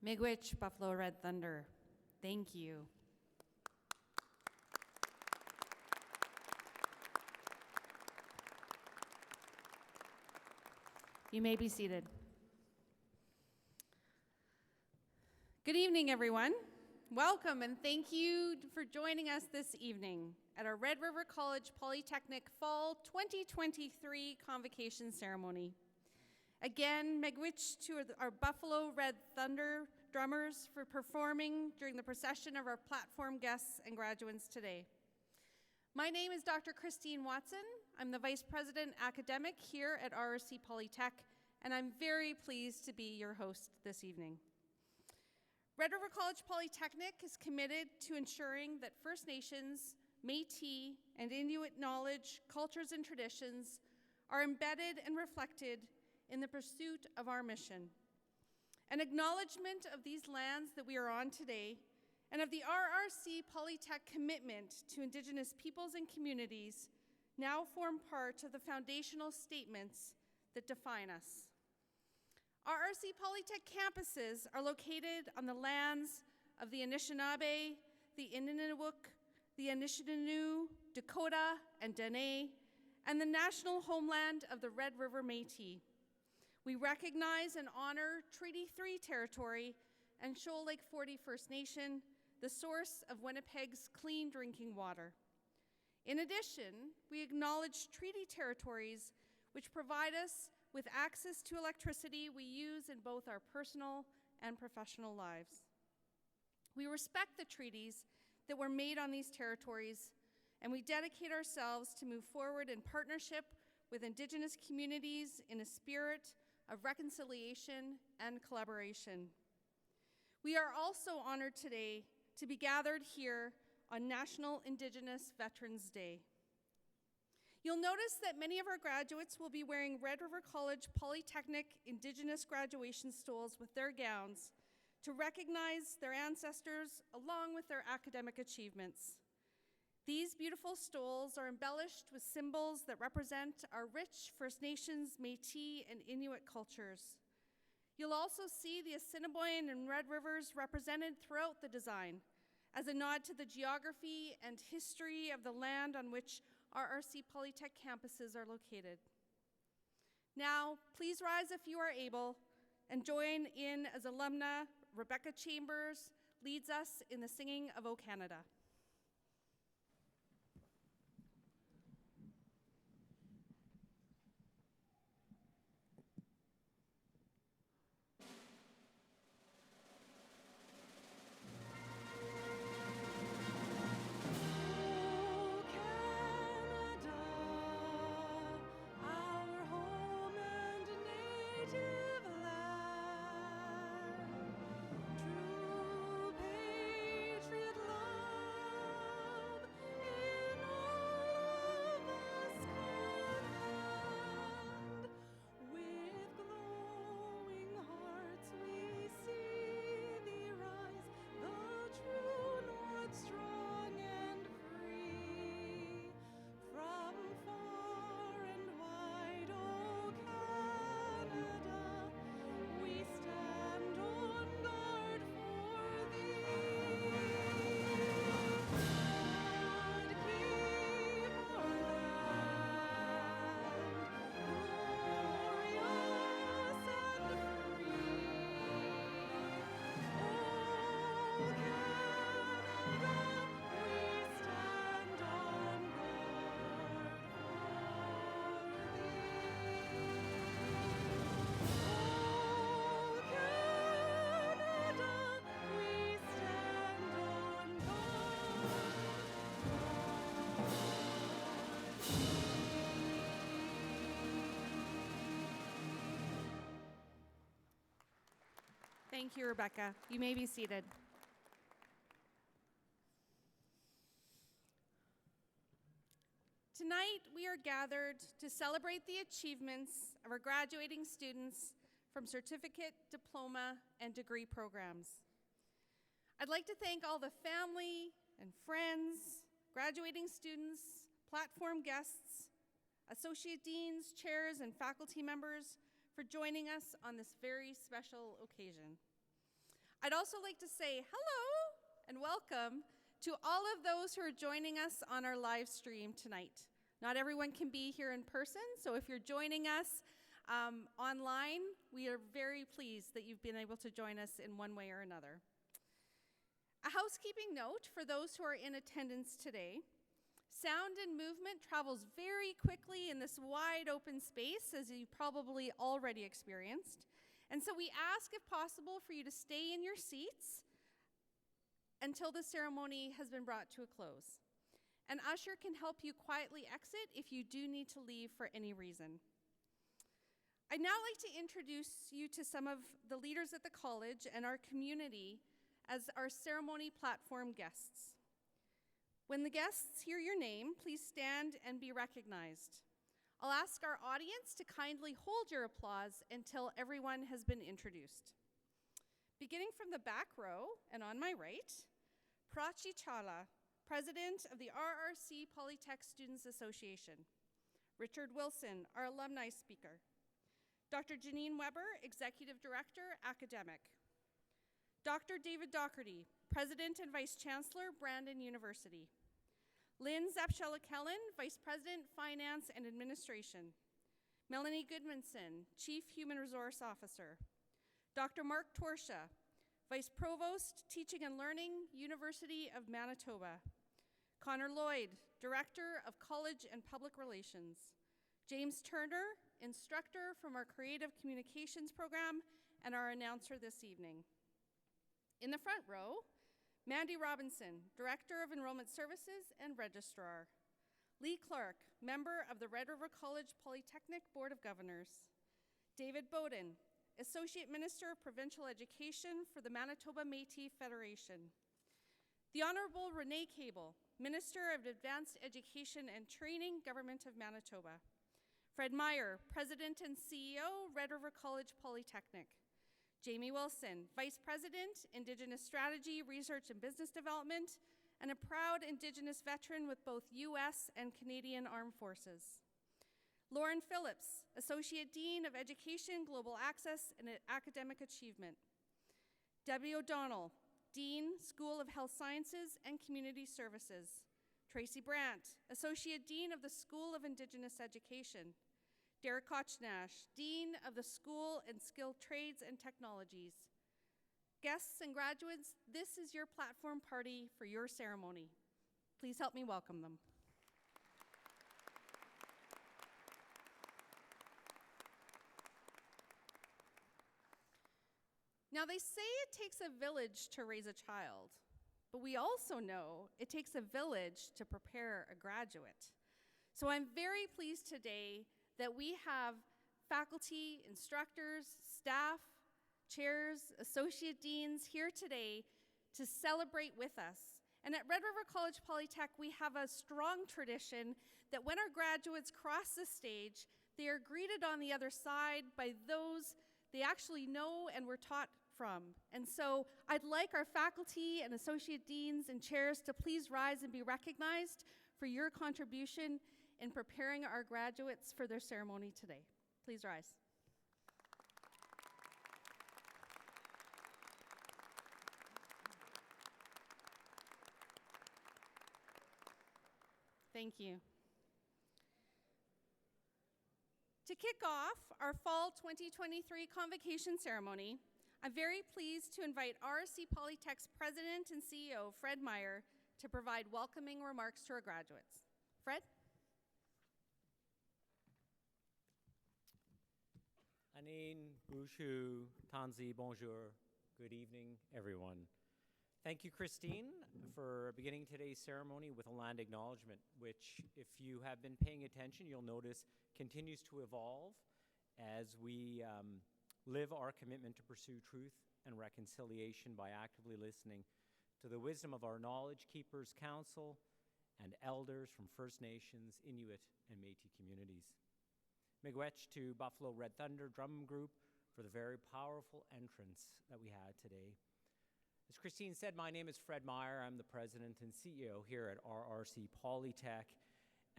Miigwech, Buffalo Red Thunder, thank you. You may be seated. Good evening, everyone. Welcome and thank you for joining us this evening at our Red River College Polytechnic Fall 2023 Convocation Ceremony. Again, miigwech to our Buffalo Red Thunder drummers for performing during the procession of our platform guests and graduates today. My name is Dr. Christine Watson. I'm the Vice President Academic here at RRC Polytech, and I'm very pleased to be your host this evening. Red River College Polytechnic is committed to ensuring that First Nations, Métis, and Inuit knowledge, cultures, and traditions are embedded and reflected in the pursuit of our mission. An acknowledgement of these lands that we are on today and of the RRC Polytech commitment to Indigenous peoples and communities now form part of the foundational statements that define us. RRC Polytech campuses are located on the lands of the Anishinaabe, the Inunnawuk, the Anishinaabe, Dakota, and Dene, and the national homeland of the Red River Métis. We recognize and honor Treaty 3 territory and Shoal Lake 40 First Nation, the source of Winnipeg's clean drinking water. In addition, we acknowledge treaty territories which provide us with access to electricity we use in both our personal and professional lives. We respect the treaties that were made on these territories, and we dedicate ourselves to move forward in partnership with Indigenous communities in a spirit of reconciliation and collaboration. We are also honored today to be gathered here on National Indigenous Veterans Day. You'll notice that many of our graduates will be wearing Red River College Polytechnic Indigenous graduation stoles with their gowns to recognize their ancestors along with their academic achievements. These beautiful stoles are embellished with symbols that represent our rich First Nations, Métis, and Inuit cultures. You'll also see the Assiniboine and Red Rivers represented throughout the design as a nod to the geography and history of the land on which RRC Polytech campuses are located. Now, please rise if you are able and join in as alumna Rebecca Chambers leads us in the singing of O Canada. Thank you, Rebecca. You may be seated. Tonight, we are gathered to celebrate the achievements of our graduating students from certificate, diploma, and degree programs. I'd like to thank all the family and friends, graduating students, platform guests, associate deans, chairs, and faculty members for joining us on this very special occasion. I'd also like to say hello and welcome to all of those who are joining us on our live stream tonight. Not everyone can be here in person, so if you're joining us online, we are very pleased that you've been able to join us in one way or another. A housekeeping note for those who are in attendance today. Sound and movement travels very quickly in this wide open space, as you probably already experienced. And so we ask, if possible, for you to stay in your seats until the ceremony has been brought to a close. An usher can help you quietly exit if you do need to leave for any reason. I'd now like to introduce you to some of the leaders at the college and our community as our ceremony platform guests. When the guests hear your name, please stand and be recognized. I'll ask our audience to kindly hold your applause until everyone has been introduced. Beginning from the back row and on my right, Prachi Chala, President of the RRC Polytech Students Association. Richard Wilson, our alumni speaker. Dr. Janine Weber, Executive Director, Academic. Dr. David Docherty, President and Vice Chancellor, Brandon University. Lynn Zapshella-Kellen, Vice President, Finance and Administration. Melanie Goodmanson, Chief Human Resource Officer. Dr. Mark Torsha, Vice Provost, Teaching and Learning, University of Manitoba. Connor Lloyd, Director of College and Public Relations. James Turner, instructor from our Creative Communications program and our announcer this evening. In the front row, Mandy Robinson, Director of Enrollment Services and Registrar. Lee Clark, member of the Red River College Polytechnic Board of Governors. David Bowden, Associate Minister of Provincial Education for the Manitoba Métis Federation. The Honorable Renee Cable, Minister of Advanced Education and Training, Government of Manitoba. Fred Meyer, President and CEO, Red River College Polytechnic. Jamie Wilson, Vice President, Indigenous Strategy, Research and Business Development, and a proud Indigenous veteran with both U.S. and Canadian Armed Forces. Lauren Phillips, Associate Dean of Education, Global Access, and Academic Achievement. Debbie O'Donnell, Dean, School of Health Sciences and Community Services. Tracy Brandt, Associate Dean of the School of Indigenous Education. Derek Kochnash, Dean of the School and Skilled Trades and Technologies. Guests and graduates, this is your platform party for your ceremony. Please help me welcome them. Now, they say it takes a village to raise a child, but we also know it takes a village to prepare a graduate. So I'm very pleased today that we have faculty, instructors, staff, chairs, associate deans here today to celebrate with us. And at Red River College Polytech, we have a strong tradition that when our graduates cross the stage, they are greeted on the other side by those they actually know and were taught from. And so I'd like our faculty and associate deans and chairs to please rise and be recognized for your contribution in preparing our graduates for their ceremony today. Please rise. Thank you. To kick off our Fall 2023 Convocation ceremony, I'm very pleased to invite RRC Polytech's President and CEO, Fred Meyer, to provide welcoming remarks to our graduates. Fred? Anin, Bushu, Tanzi, bonjour. Good evening, everyone. Thank you, Christine, for beginning today's ceremony with a land acknowledgement, which, if you have been paying attention, you'll notice continues to evolve as we live our commitment to pursue truth and reconciliation by actively listening to the wisdom of our Knowledge Keepers Council and elders from First Nations, Inuit, and Métis communities. Miigwech to Buffalo Red Thunder Drum Group for the very powerful entrance that we had today. As Christine said, my name is Fred Meyer. I'm the president and CEO here at RRC Polytech,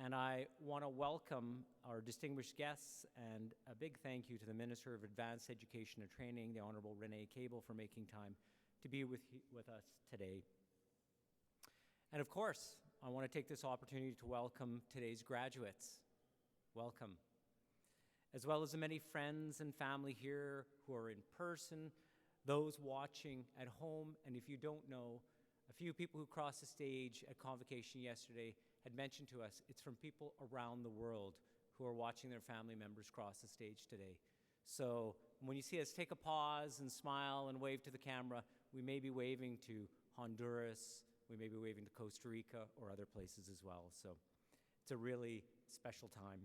and I want to welcome our distinguished guests and a big thank you to the Minister of Advanced Education and Training, the Honorable Renee Cable, for making time to be with us today. And of course, I want to take this opportunity to welcome today's graduates. Welcome. As well as the many friends and family here who are in person, those watching at home, and if you don't know, a few people who crossed the stage at Convocation yesterday had mentioned to us it's from people around the world who are watching their family members cross the stage today. So when you see us take a pause and smile and wave to the camera, we may be waving to Honduras, we may be waving to Costa Rica or other places as well. So it's a really special time.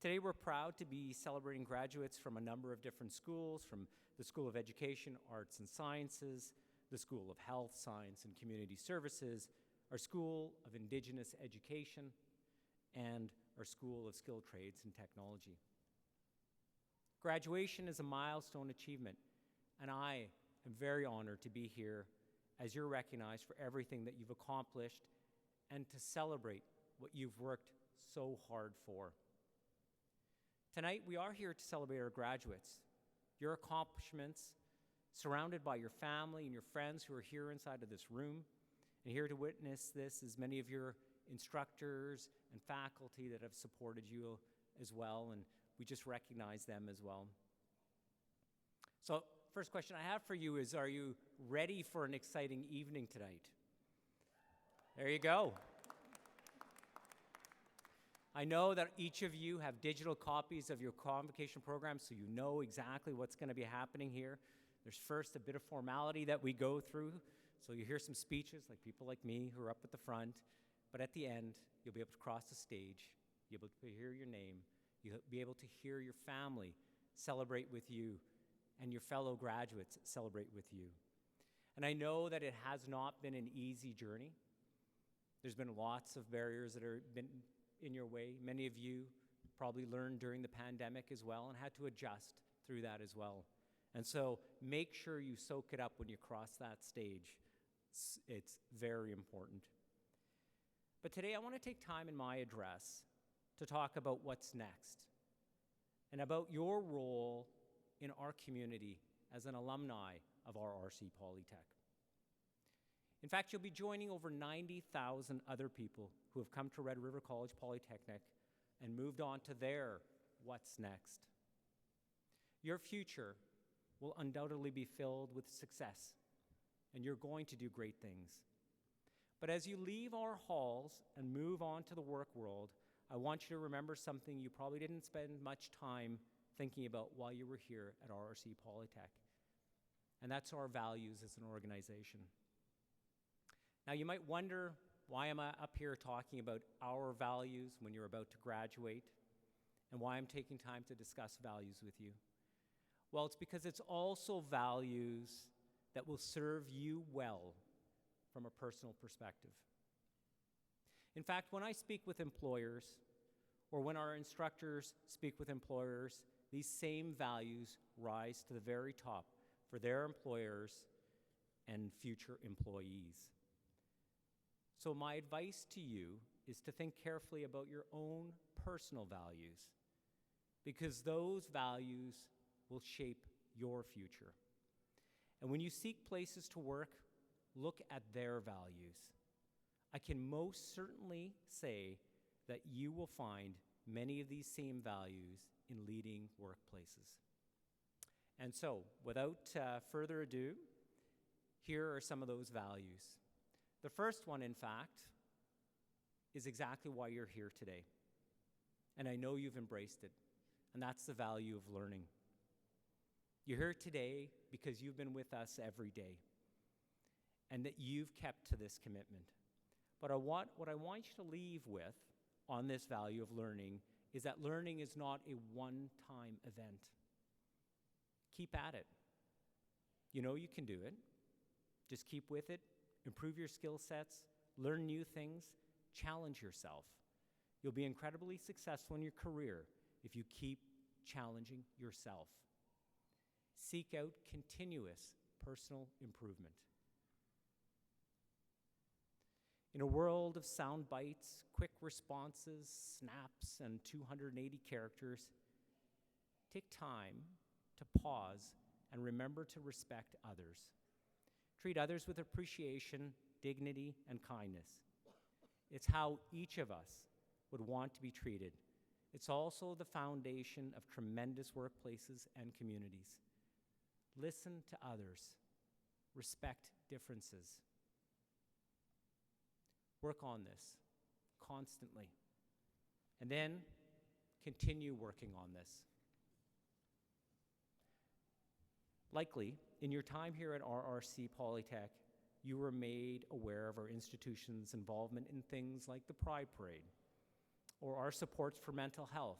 Today we're proud to be celebrating graduates from a number of different schools, from the School of Education, Arts and Sciences, the School of Health, Science and Community Services, our School of Indigenous Education, and our School of Skilled Trades and Technology. Graduation is a milestone achievement, and I am very honored to be here as you're recognized for everything that you've accomplished and to celebrate what you've worked so hard for. Tonight, we are here to celebrate our graduates, your accomplishments, surrounded by your family and your friends who are here inside of this room, and here to witness this is many of your instructors and faculty that have supported you as well, and we just recognize them as well. So, first question I have for you is, are you ready for an exciting evening tonight? There you go. I know that each of you have digital copies of your convocation program, so you know exactly what's going to be happening here. There's first a bit of formality that we go through, so you hear some speeches like people like me who are up at the front, but at the end, you'll be able to cross the stage, you'll be able to hear your name, you'll be able to hear your family celebrate with you, and your fellow graduates celebrate with you. And I know that it has not been an easy journey. There's been lots of barriers that have been in your way. Many of you probably learned during the pandemic as well and had to adjust through that as well. And so make sure you soak it up when you cross that stage. It's very important. But today I want to take time in my address to talk about what's next and about your role in our community as an alumni of RRC Polytech. In fact, you'll be joining over 90,000 other people who have come to Red River College Polytechnic and moved on to their what's next. Your future will undoubtedly be filled with success, and you're going to do great things. But as you leave our halls and move on to the work world, I want you to remember something you probably didn't spend much time thinking about while you were here at RRC Polytech, and that's our values as an organization. Now, you might wonder, why am I up here talking about our values when you're about to graduate, and why I'm taking time to discuss values with you? Well, it's because it's also values that will serve you well from a personal perspective. In fact, when I speak with employers, or when our instructors speak with employers, these same values rise to the very top for their employers and future employees. So my advice to you is to think carefully about your own personal values, because those values will shape your future. And when you seek places to work, look at their values. I can most certainly say that you will find many of these same values in leading workplaces. And so, without further ado, here are some of those values. The first one, in fact, is exactly why you're here today. And I know you've embraced it, and that's the value of learning. You're here today because you've been with us every day, and that you've kept to this commitment. But what I want you to leave with on this value of learning is that learning is not a one-time event. Keep at it. You know you can do it. Just keep with it. Improve your skill sets. Learn new things. Challenge yourself. You'll be incredibly successful in your career if you keep challenging yourself. Seek out continuous personal improvement. In a world of sound bites, quick responses, snaps, and 280 characters, take time to pause and remember to respect others. Treat others with appreciation, dignity, and kindness. It's how each of us would want to be treated. It's also the foundation of tremendous workplaces and communities. Listen to others. Respect differences. Work on this constantly. And then continue working on this. Likely, in your time here at RRC Polytech, you were made aware of our institution's involvement in things like the Pride Parade, or our supports for mental health,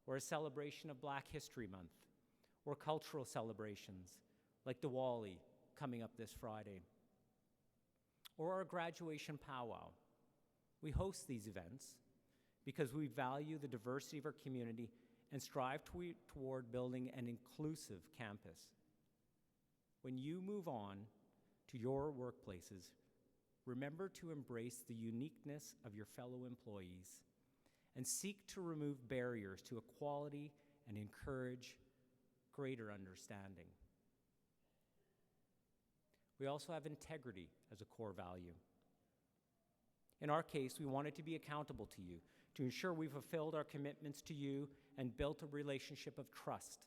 or a celebration of Black History Month, or cultural celebrations like Diwali coming up this Friday, or our graduation powwow. We host these events because we value the diversity of our community and strive toward building an inclusive campus. When you move on to your workplaces, remember to embrace the uniqueness of your fellow employees and seek to remove barriers to equality and encourage greater understanding. We also have integrity as a core value. In our case, we wanted to be accountable to you, to ensure we fulfilled our commitments to you and built a relationship of trust.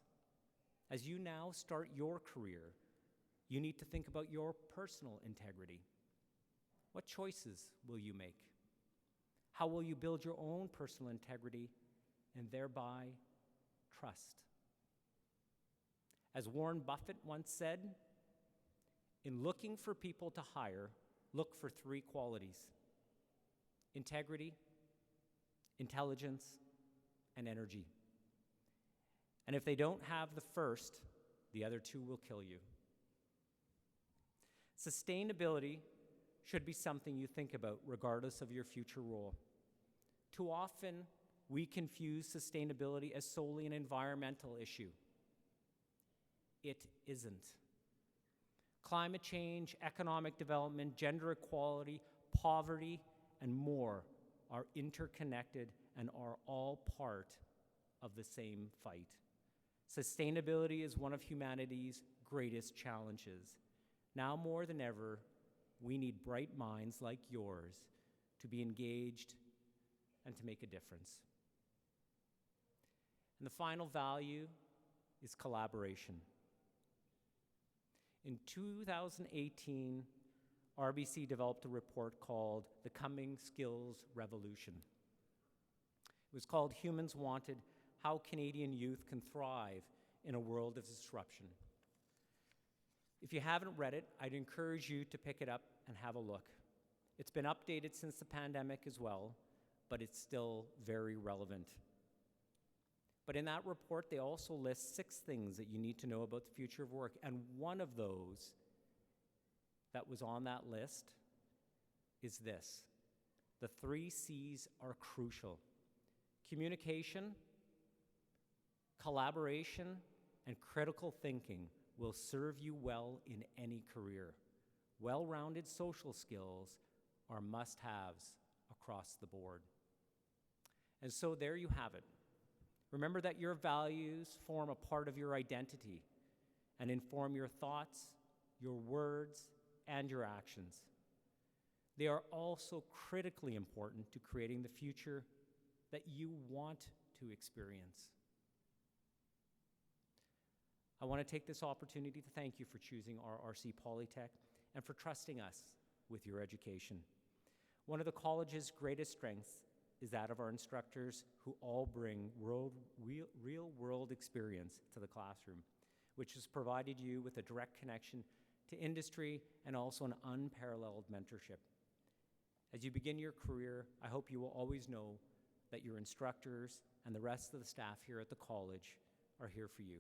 As you now start your career, you need to think about your personal integrity. What choices will you make? How will you build your own personal integrity and thereby trust? As Warren Buffett once said, in looking for people to hire, look for 3 qualities: integrity, intelligence, and energy. And if they don't have the first, the other 2 will kill you. Sustainability should be something you think about regardless of your future role. Too often, we confuse sustainability as solely an environmental issue. It isn't. Climate change, economic development, gender equality, poverty, and more are interconnected and are all part of the same fight. Sustainability is one of humanity's greatest challenges. Now more than ever, we need bright minds like yours to be engaged and to make a difference. And the final value is collaboration. In 2018, RBC developed a report called The Coming Skills Revolution. It was called Humans Wanted: How Canadian Youth Can Thrive in a World of Disruption. If you haven't read it, I'd encourage you to pick it up and have a look. It's been updated since the pandemic as well, but it's still very relevant. But in that report, they also list 6 things that you need to know about the future of work, and one of those that was on that list is this: the 3 C's are crucial. Communication, collaboration, and critical thinking will serve you well in any career. Well-rounded social skills are must-haves across the board. And so there you have it. Remember that your values form a part of your identity and inform your thoughts, your words, and your actions. They are also critically important to creating the future that you want to experience. I want to take this opportunity to thank you for choosing RRC Polytech and for trusting us with your education. One of the college's greatest strengths is that of our instructors, who all bring real-world experience to the classroom, which has provided you with a direct connection to industry and also an unparalleled mentorship. As you begin your career, I hope you will always know that your instructors and the rest of the staff here at the college are here for you,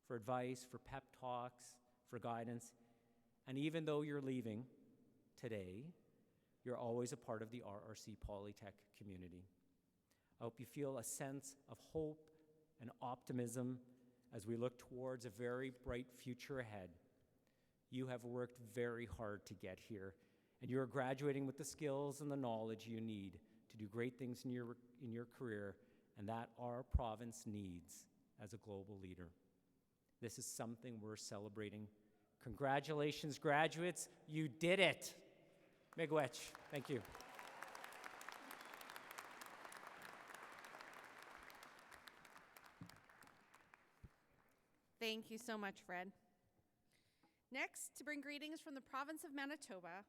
for advice, for pep talks, for guidance, and even though you're leaving today, you're always a part of the RRC Polytech community. I hope you feel a sense of hope and optimism as we look towards a very bright future ahead. You have worked very hard to get here, and you are graduating with the skills and the knowledge you need to do great things in your career, and that our province needs as a global leader. This is something we're celebrating Congratulations, graduates. You did it. Miigwech. Thank you. Thank you so much, Fred. Next, to bring greetings from the province of Manitoba,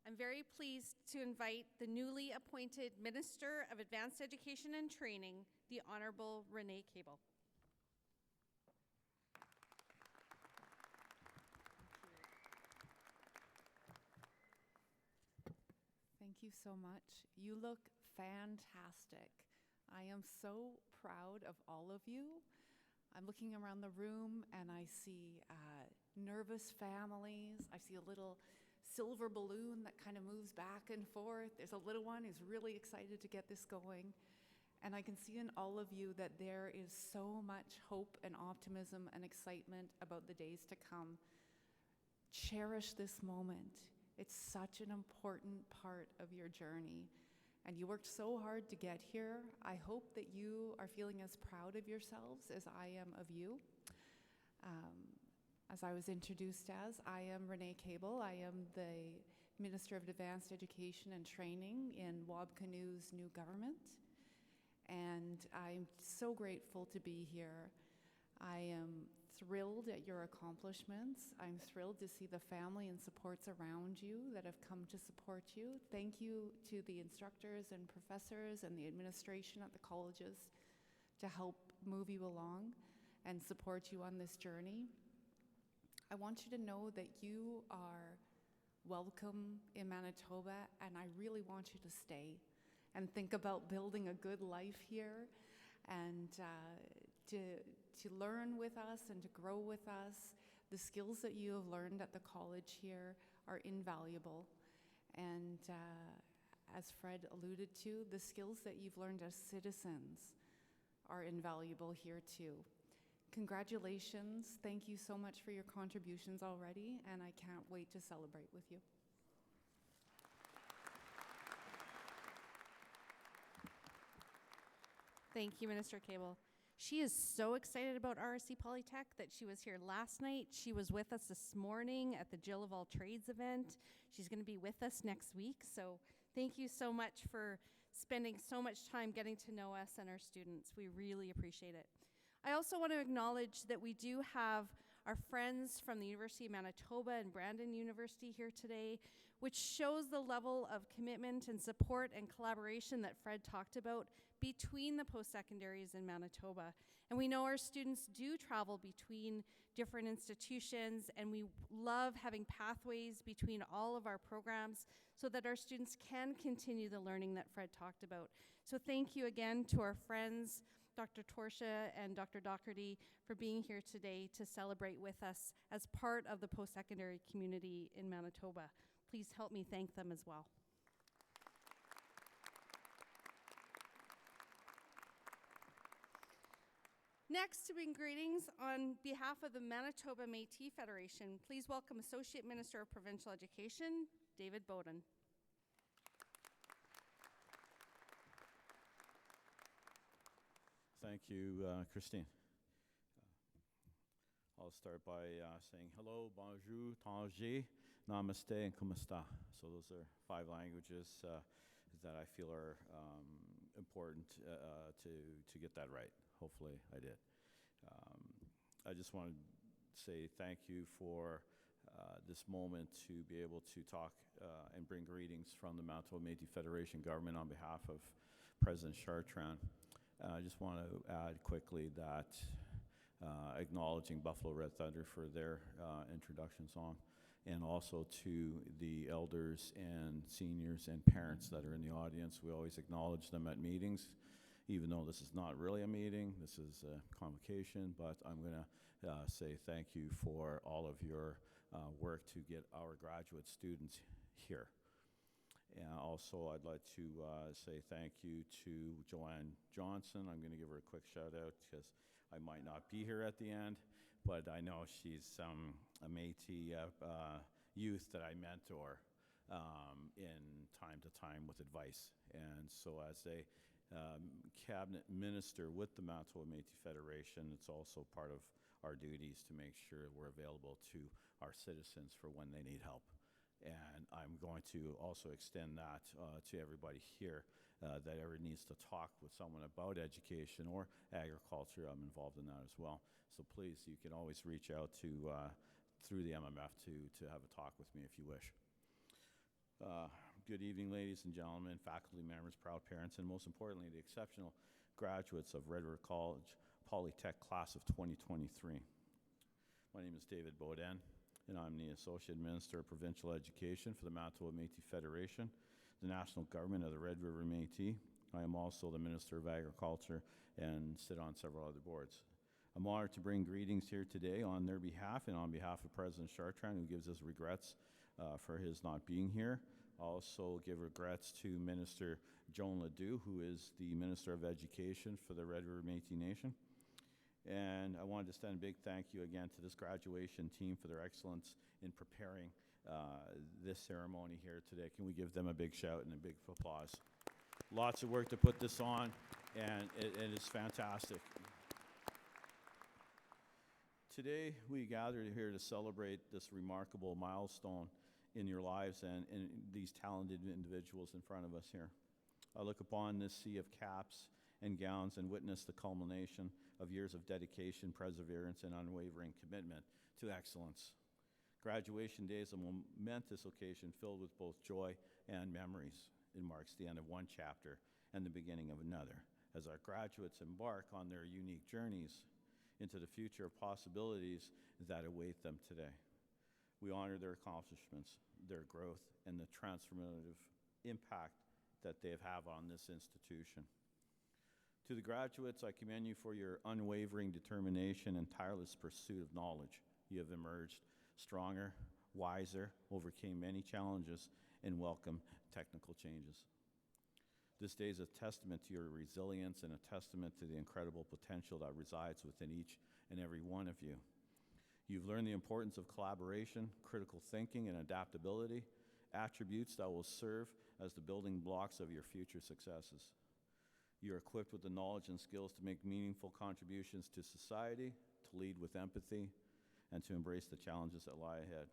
I'm very pleased to invite the newly appointed Minister of Advanced Education and Training, the Honorable Renee Cable. Thank you so much. You look fantastic. I am so proud of all of you. I'm looking around the room and I see nervous families. I see a little silver balloon that kind of moves back and forth. There's a little one who's really excited to get this going. And I can see in all of you that there is so much hope and optimism and excitement about the days to come. Cherish this moment. It's such an important part of your journey. And you worked so hard to get here. I hope that you are feeling as proud of yourselves as I am of you. As I was introduced as, I am Renee Cable. I am the Minister of Advanced Education and Training in Wabkanu's new government. And I'm so grateful to be here. I am thrilled at your accomplishments. I'm thrilled to see the family and supports around you that have come to support you. Thank you to the instructors and professors and the administration at the colleges to help move you along and support you on this journey. I want you to know that you are welcome in Manitoba, and I really want you to stay and think about building a good life here and to learn with us and to grow with us. The skills that you have learned at the college here are invaluable. And as Fred alluded to, the skills that you've learned as citizens are invaluable here too. Congratulations. Thank you so much for your contributions already, and I can't wait to celebrate with you. Thank you, Minister Cable. She is so excited about RRC Polytech that she was here last night. She was with us this morning at the Jill of All Trades event. She's going to be with us next week. So thank you so much for spending so much time getting to know us and our students. We really appreciate it. I also want to acknowledge that we do have our friends from the University of Manitoba and Brandon University here today, which shows the level of commitment and support and collaboration that Fred talked about between the post-secondaries in Manitoba. And we know our students do travel between different institutions, and we love having pathways between all of our programs so that our students can continue the learning that Fred talked about. So thank you again to our friends, Dr. Torsha and Dr. Doherty, for being here today to celebrate with us as part of the post-secondary community in Manitoba. Please help me thank them as well. Next, to bring greetings on behalf of the Manitoba Métis Federation, please welcome Associate Minister of Provincial Education, David Bowden. Thank you, Christine. I'll start by saying hello, bonjour, tangi, namaste, and kumasta. So those are 5 languages that I feel are important to get that right. Hopefully I did. I just want to say thank you for this moment to be able to talk and bring greetings from the Manitoba Métis Federation government on behalf of President Chartrand. I just want to add quickly that acknowledging Buffalo Red Thunder for their introduction song, and also to the elders and seniors and parents that are in the audience. We always acknowledge them at meetings, even though this is not really a meeting, this is a convocation, but I'm going to say thank you for all of your work to get our graduate students here. And also, I'd like to say thank you to Joanne Johnson. I'm going to give her a quick shout out because I might not be here at the end, but I know she's a Métis youth that I mentor in time to time with advice. And so as a cabinet minister with the Manitoba Métis Federation, it's also part of our duties to make sure we're available to our citizens for when they need help. And I'm going to also extend that to everybody here that ever needs to talk with someone about education or agriculture. I'm involved in that as well. So please, you can always reach out to through the MMF to have a talk with me if you wish. Good evening, ladies and gentlemen, faculty members, proud parents, and most importantly, the exceptional graduates of Red River College Polytech class of 2023. My name is David Beaudin, and I'm the Associate Minister of Provincial Education for the Manitoba Métis Federation, the national government of the Red River Métis. I am also the Minister of Agriculture and sit on several other boards. I'm honored to bring greetings here today on their behalf and on behalf of President Chartrand, who gives us regrets for his not being here. Also give regrets to Minister Joan Ledoux, who is the Minister of Education for the Red River Métis Nation. And I wanted to extend a big thank you again to this graduation team for their excellence in preparing this ceremony here today. Can we give them a big shout and a big applause? Lots of work to put this on, and it is fantastic. Today, we gathered here to celebrate this remarkable milestone in your lives and these talented individuals in front of us here. I look upon this sea of caps and gowns and witness the culmination of years of dedication, perseverance, and unwavering commitment to excellence. Graduation day is a momentous occasion filled with both joy and memories. It marks the end of one chapter and the beginning of another, as our graduates embark on their unique journeys into the future of possibilities that await them today. We honor their accomplishments, their growth, and the transformative impact that they have on this institution. To the graduates, I commend you for your unwavering determination and tireless pursuit of knowledge. You have emerged stronger, wiser, overcame many challenges, and welcomed technical changes. This day is a testament to your resilience and a testament to the incredible potential that resides within each and every one of you. You've learned the importance of collaboration, critical thinking, and adaptability, attributes that will serve as the building blocks of your future successes. You're equipped with the knowledge and skills to make meaningful contributions to society, to lead with empathy, and to embrace the challenges that lie ahead.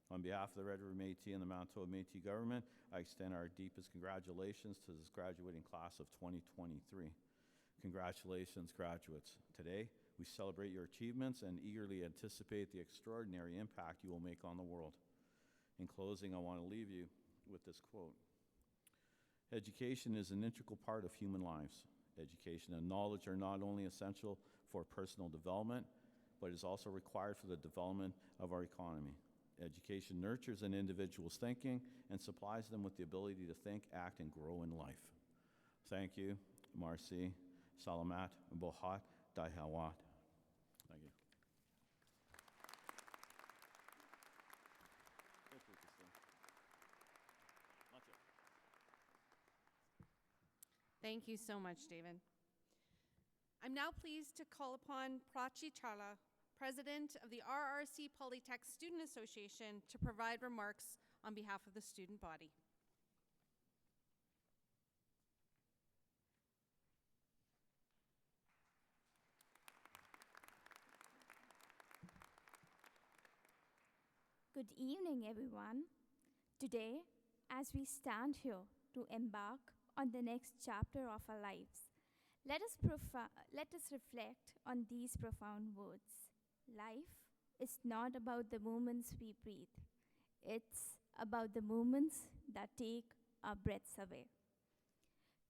On behalf of the Red River Métis and the Manitoba Métis government, I extend our deepest congratulations to this graduating class of 2023. Congratulations, graduates. Today, we celebrate your achievements and eagerly anticipate the extraordinary impact you will make on the world. In closing, I want to leave you with this quote. Education is an integral part of human lives. Education and knowledge are not only essential for personal development, but is also required for the development of our economy. Education nurtures an individual's thinking and supplies them with the ability to think, act, and grow in life. Thank you. Marcy, Salamat, Bohat, Daihawat. Thank you. Thank you so much, David. I'm now pleased to call upon Prachi Chala, President of the RRC Polytech Student Association, to provide remarks on behalf of the student body. Good evening, everyone. Today, as we stand here to embark on the next chapter of our lives, let us reflect on these profound words. Life is not about the moments we breathe. It's about the moments that take our breaths away.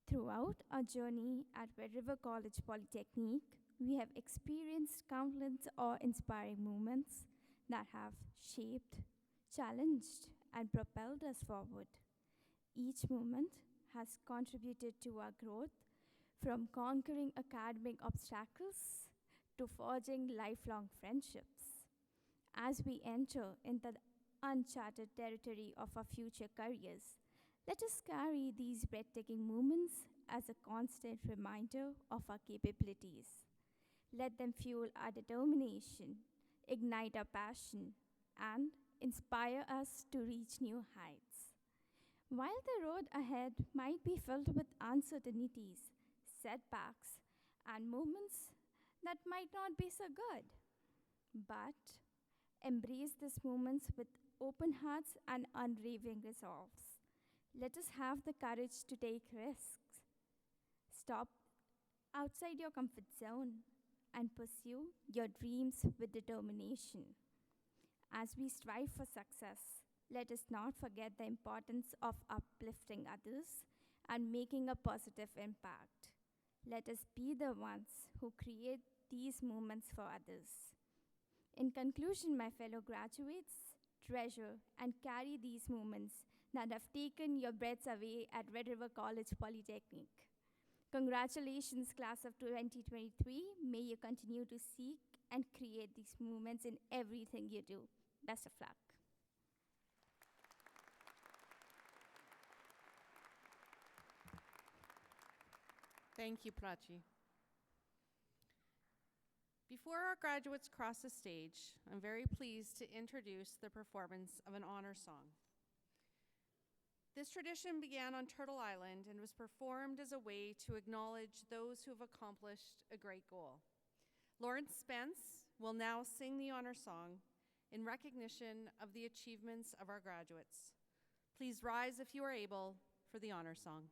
Throughout our journey at Red River College Polytechnic, we have experienced countless awe-inspiring moments that have shaped, challenged, and propelled us forward. Each moment has contributed to our growth, from conquering academic obstacles to forging lifelong friendships. As we enter into the uncharted territory of our future careers, let us carry these breathtaking moments as a constant reminder of our capabilities. Let them fuel our determination, ignite our passion, and inspire us to reach new heights. While the road ahead might be filled with uncertainties, setbacks, and moments that might not be so good, but embrace these moments with open hearts and unwavering resolves. Let us have the courage to take risks. Stop outside your comfort zone and pursue your dreams with determination. As we strive for success, let us not forget the importance of uplifting others and making a positive impact. Let us be the ones who create these moments for others. In conclusion, my fellow graduates, treasure and carry these moments that have taken your breaths away at Red River College Polytechnic. Congratulations, class of 2023. May you continue to seek and create these moments in everything you do. Best of luck. Thank you, Prachi. Before our graduates cross the stage, I'm very pleased to introduce the performance of an honor song. This tradition began on Turtle Island and was performed as a way to acknowledge those who have accomplished a great goal. Lawrence Spence will now sing the honor song in recognition of the achievements of our graduates. Please rise if you are able for the honor song.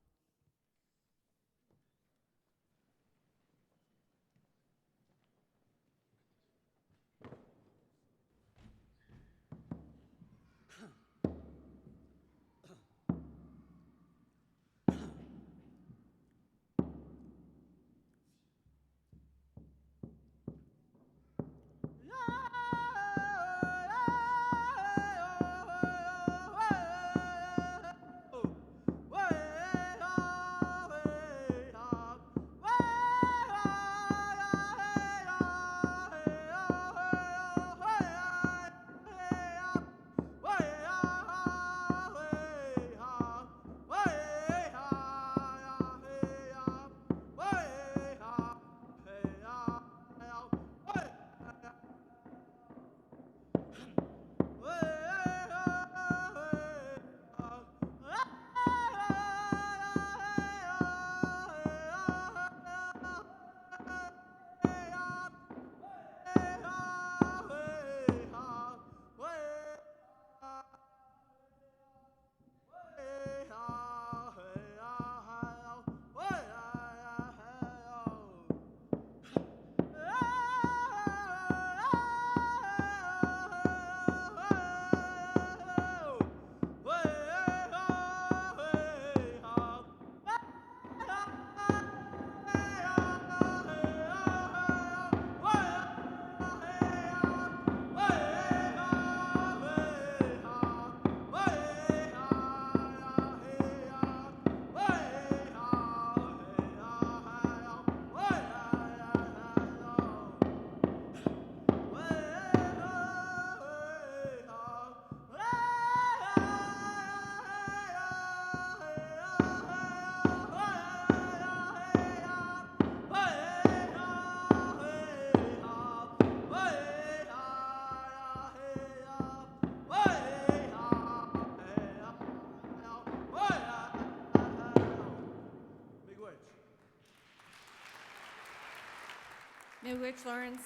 Miigwech, Lawrence.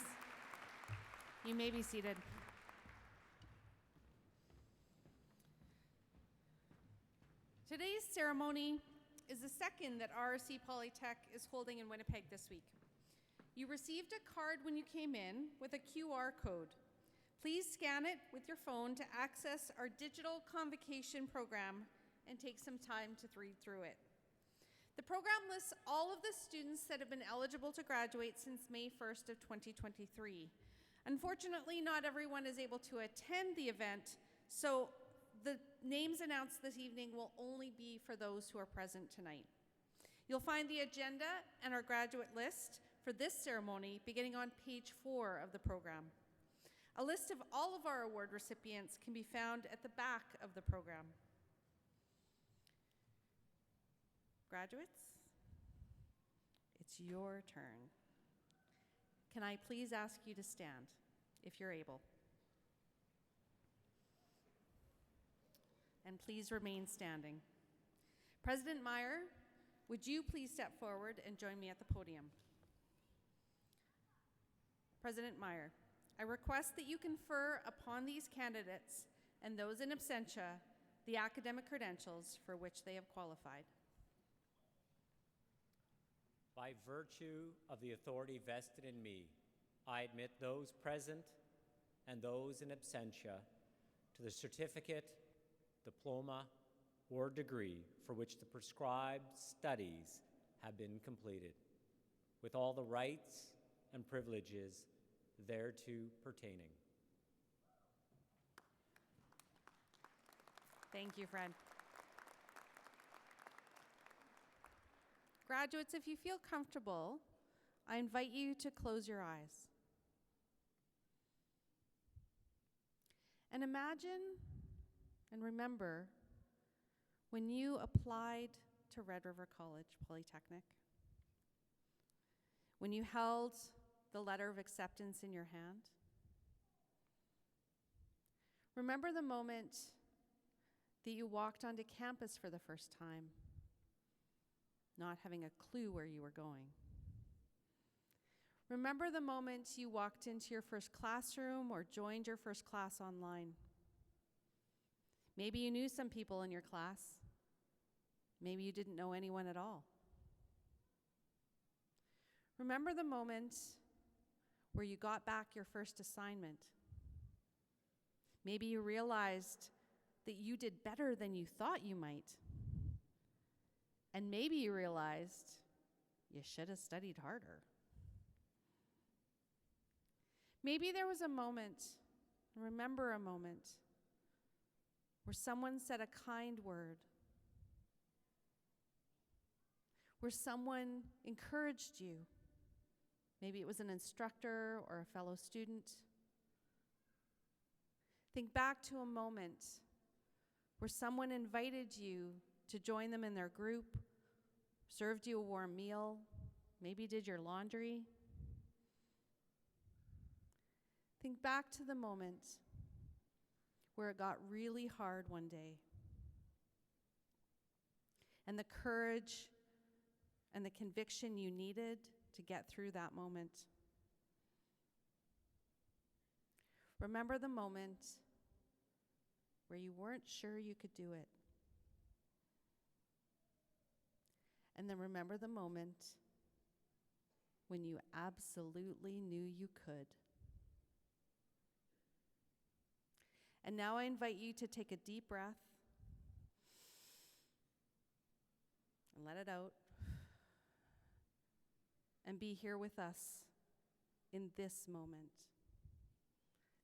You may be seated. Today's ceremony is the second that RRC Polytech is holding in Winnipeg this week. You received a card when you came in with a QR code. Please scan it with your phone to access our digital convocation program and take some time to read through it. The program lists all of the students that have been eligible to graduate since May 1st of 2023. Unfortunately, not everyone is able to attend the event, so the names announced this evening will only be for those who are present tonight. You'll find the agenda and our graduate list for this ceremony beginning on page 4 of the program. A list of all of our award recipients can be found at the back of the program. Graduates, it's your turn. Can I please ask you to stand, if you're able? And please remain standing. President Meyer, would you please step forward and join me at the podium? President Meyer, I request that you confer upon these candidates and those in absentia the academic credentials for which they have qualified. By virtue of the authority vested in me, I admit those present and those in absentia to the certificate, diploma, or degree for which the prescribed studies have been completed, with all the rights and privileges thereto pertaining. Thank you, Fred. Graduates, if you feel comfortable, I invite you to close your eyes. And imagine and remember when you applied to Red River College Polytechnic, when you held the letter of acceptance in your hand. Remember the moment that you walked onto campus for the first time, not having a clue where you were going. Remember the moment you walked into your first classroom or joined your first class online. Maybe you knew some people in your class. Maybe you didn't know anyone at all. Remember the moment where you got back your first assignment. Maybe you realized that you did better than you thought you might. And maybe you realized you should have studied harder. Maybe there was a moment, remember a moment, where someone said a kind word, where someone encouraged you. Maybe it was an instructor or a fellow student. Think back to a moment where someone invited you to join them in their group, served you a warm meal, maybe did your laundry. Think back to the moment where it got really hard one day, and the courage and the conviction you needed to get through that moment. Remember the moment where you weren't sure you could do it. And then remember the moment when you absolutely knew you could. And now I invite you to take a deep breath and let it out. And be here with us in this moment.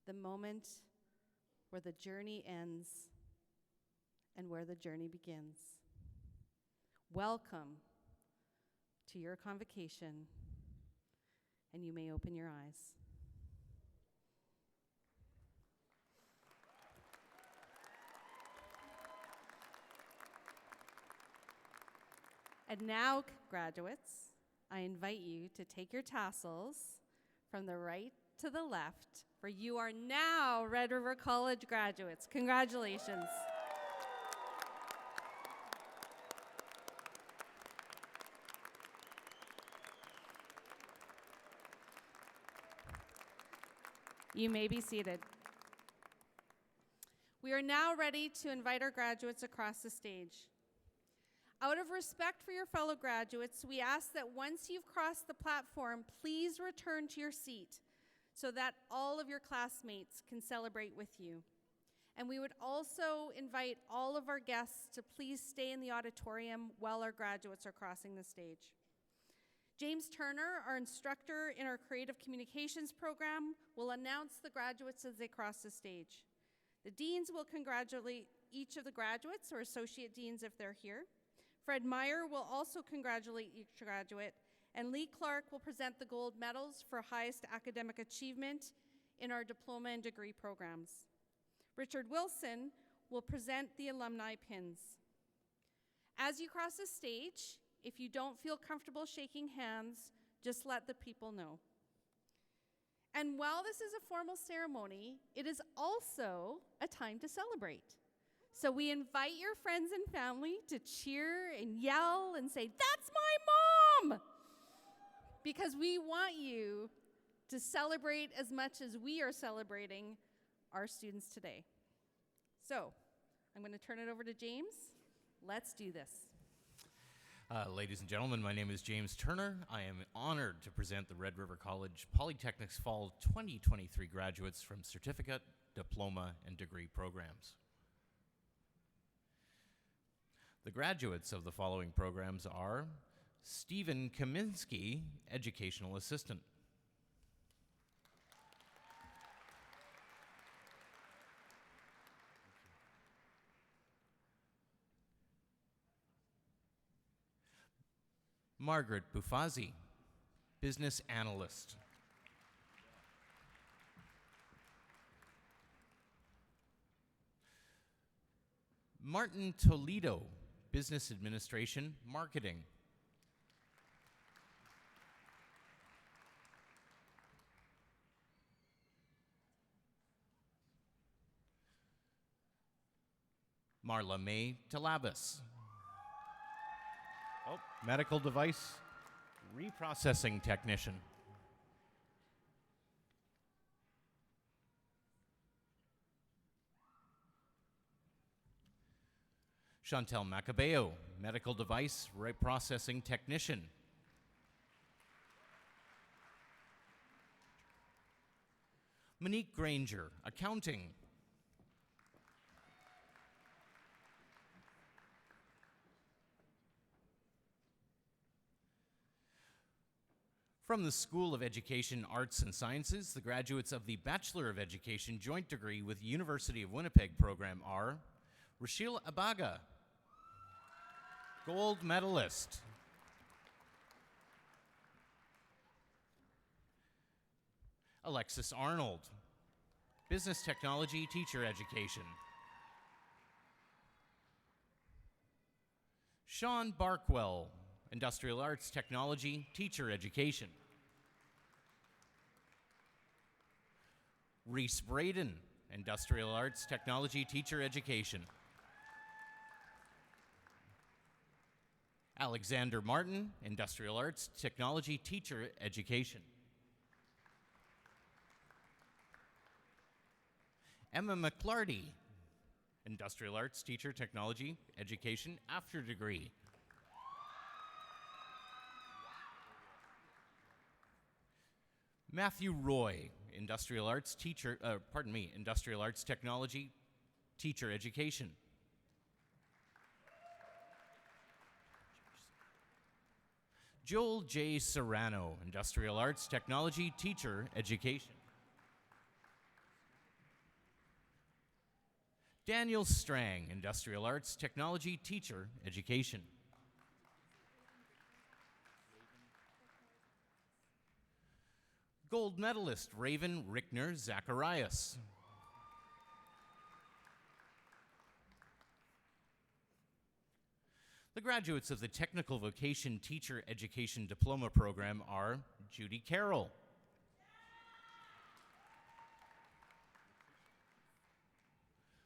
The moment where the journey ends and where the journey begins. Welcome to your convocation, and you may open your eyes. And now, graduates, I invite you to take your tassels from the right to the left, for you are now Red River College graduates. Congratulations. You may be seated. We are now ready to invite our graduates across the stage. Out of respect for your fellow graduates, we ask that once you've crossed the platform, please return to your seat so that all of your classmates can celebrate with you. And we would also invite all of our guests to please stay in the auditorium while our graduates are crossing the stage. James Turner, our instructor in our Creative Communications program, will announce the graduates as they cross the stage. The deans will congratulate each of the graduates, or associate deans if they're here. Fred Meyer will also congratulate each graduate, and Lee Clark will present the gold medals for highest academic achievement in our diploma and degree programs. Richard Wilson will present the alumni pins. As you cross the stage, if you don't feel comfortable shaking hands, just let the people know. And while this is a formal ceremony, it is also a time to celebrate. So we invite your friends and family to cheer and yell and say, "That's my mom!" Because we want you to celebrate as much as we are celebrating our students today. So, I'm going to turn it over to James. Let's do this. Ladies and gentlemen, my name is James Turner. I am honored to present the Red River College Polytechnic's Fall 2023 graduates from certificate, diploma, and degree programs. The graduates of the following programs are Stephen Kaminsky, Educational Assistant. Margaret Bufazi, Business Analyst. Martin Toledo, Business Administration, Marketing. Marla May Talabas. Medical Device Reprocessing Technician. Chantel Macabeo, Medical Device Reprocessing Technician. Monique Granger, Accounting. From the School of Education, Arts and Sciences, the graduates of the Bachelor of Education Joint Degree with University of Winnipeg program are Rachel Abaga, Gold Medalist. Alexis Arnold, Business Technology Teacher Education. Sean Barkwell, Industrial Arts Technology Teacher Education. Reese Braden, Industrial Arts Technology Teacher Education. Alexander Martin, Industrial Arts Technology Teacher Education. Emma McClarty, Industrial Arts Teacher Technology Education After Degree. Matthew Roy, Industrial Arts Industrial Arts Technology Teacher Education. Joel J. Serrano, Industrial Arts Technology Teacher Education. Daniel Strang, Industrial Arts Technology Teacher Education. Gold medalist Raven Rickner Zacharias. The graduates of the Technical Vocation Teacher Education Diploma Program are Judy Carroll,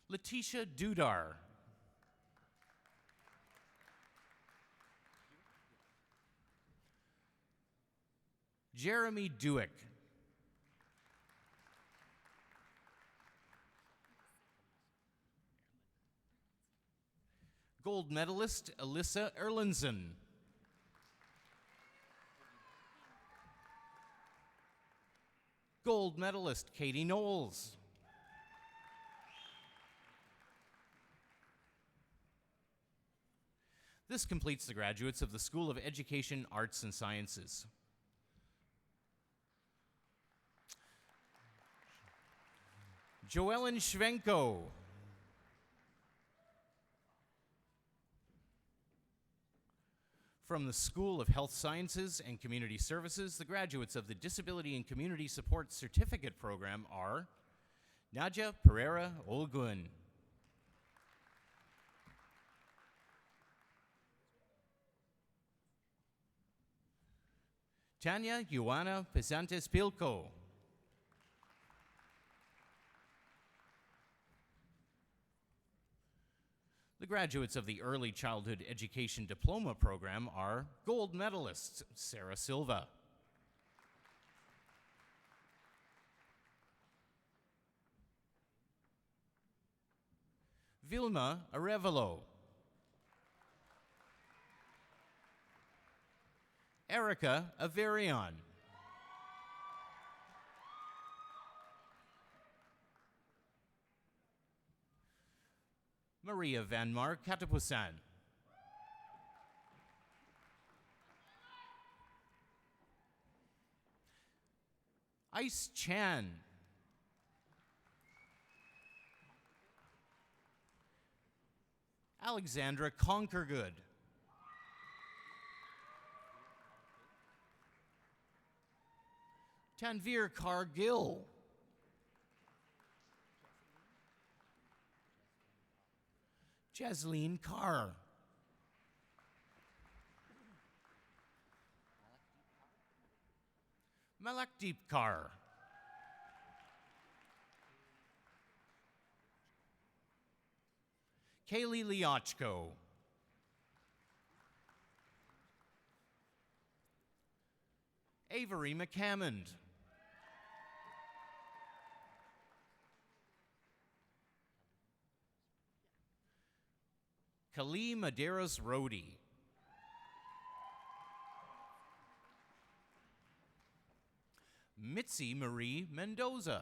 Letitia Dudar, Jeremy Dewick, gold medalist Alyssa Erlinson, gold medalist Katie Knowles, this completes the graduates of the School of Education, Arts and Sciences. Joellen Schwenko, from the School of Health Sciences and Community Services, the graduates of the Disability and Community Support Certificate Program are Nadia Pereira Olgun, Tanya Ioana Pesantes Pilco, the graduates of the Early Childhood Education Diploma Program are gold medalists Sarah Silva, Vilma Arevalo. Erica Averion. Maria Vanmar Katapusan. Ice Chan. Alexandra Conkergood. Tanvir Cargill. Jasleen Carr. Malakdeep Carr. Kaylee Liachko. Avery McCammond. Kali Medeiros Rodi. Mitzi Marie Mendoza.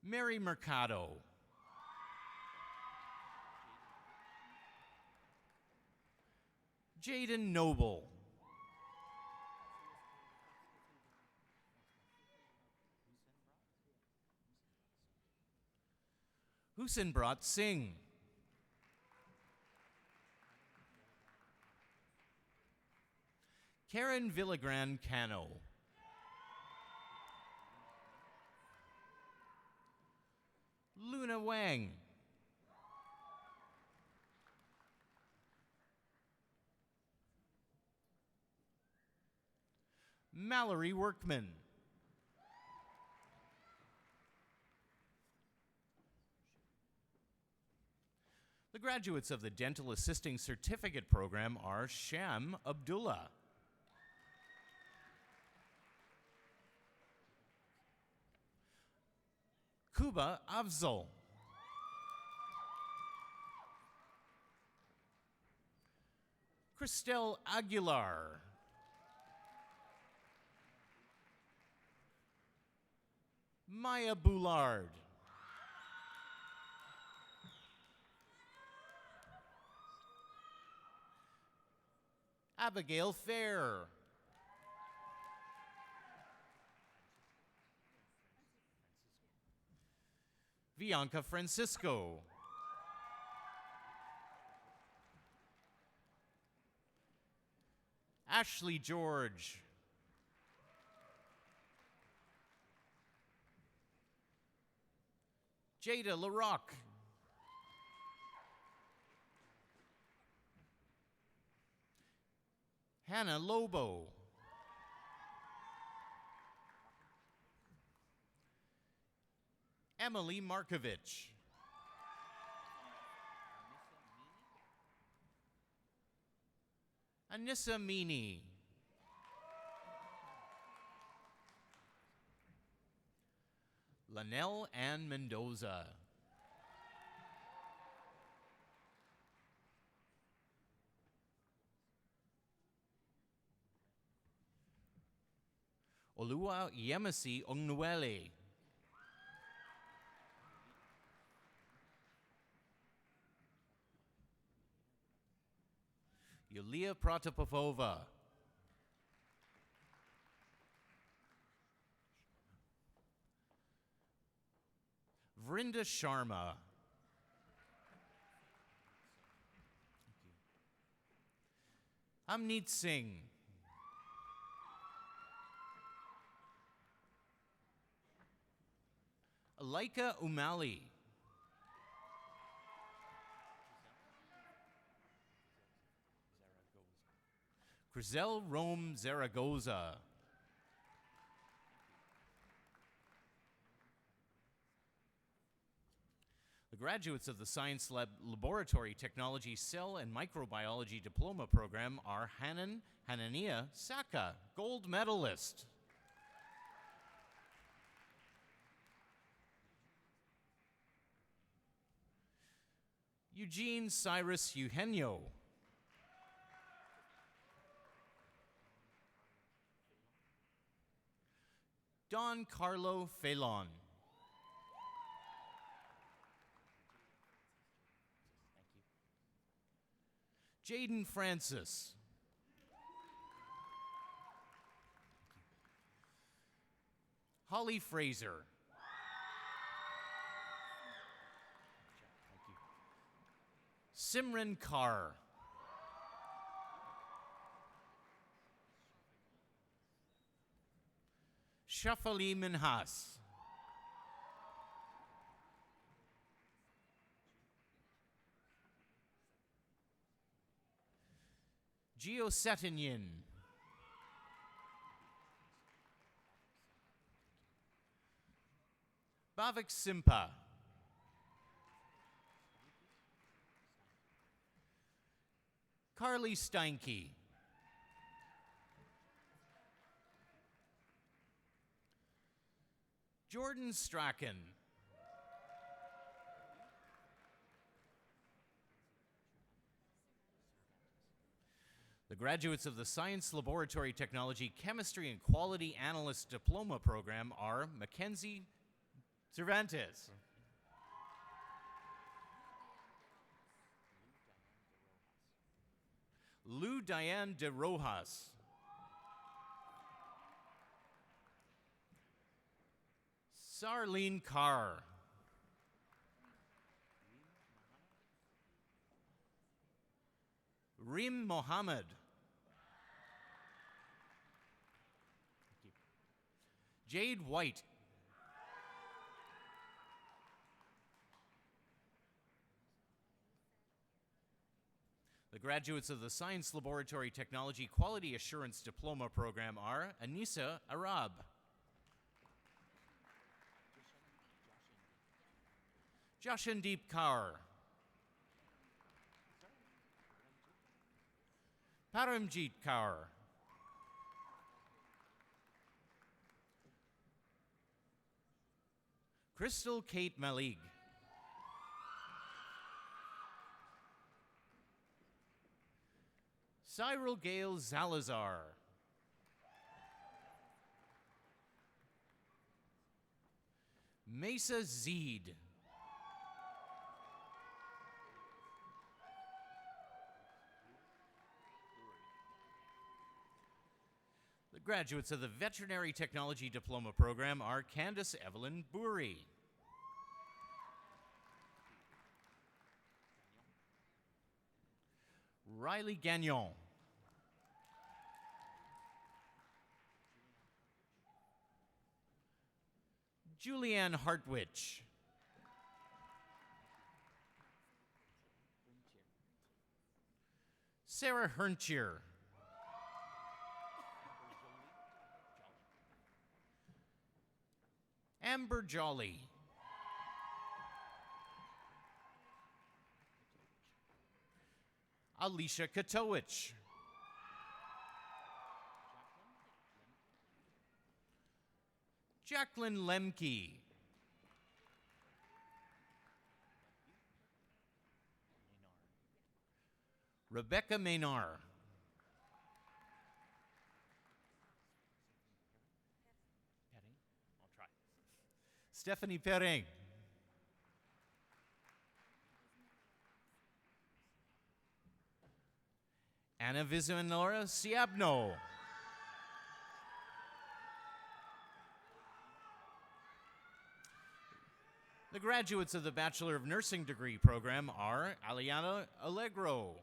Mary Mercado. Jaden Noble. Husenbrat Singh. Karen Villagran Cano. Luna Wang. Mallory Workman. The graduates of the Dental Assisting Certificate Program are Sham Abdullah. Kuba Afzal. Christelle Aguilar. Maya Boulard. Abigail Fair. Bianca Francisco. Ashley George. Jada LaRock. Hannah Lobo. Emily Markovich. Anissa Meany. Lanelle Ann Mendoza. Olua Yemisi Ongnuele. Yulia Protopopova. Vrinda Sharma. Amneet Singh. Alaika Umali. Grizel Rome Zaragoza. The graduates of the Science Laboratory Technology Cell and Microbiology Diploma Program are Hanania Saka, gold medalist. Eugene Cyrus Eugenio. Don Carlo Phelon. Jaden Francis. Holly Fraser. Simran Carr. Shafali Minhas. Gio Setinyin. Bhavik Simpa. Carly Steinke. Jordan Strachan. The graduates of the Science Laboratory Technology Chemistry and Quality Analyst Diploma Program are Mackenzie Cervantes. Lou Diane de Rojas. Sarlene Carr. Rim Mohammed. Jade White. The graduates of the Science Laboratory Technology Quality Assurance Diploma Program are Anissa Arab. Jashandeep Kaur. Paramjeet Kaur. Crystal Kate Malig. Cyril Gale Zalazar. Mesa Zeed. The graduates of the Veterinary Technology Diploma Program are Candace Evelyn Bouri. Riley Gagnon. Julianne Hartwich. Sarah Herntier. Amber Jolly. Alicia Katowicz. Jacqueline Lemke. Rebecca Maynard. I'll try. Stephanie Perrin. Anna Vizuenora Siabno. The graduates of the Bachelor of Nursing degree program are Aliana Allegro.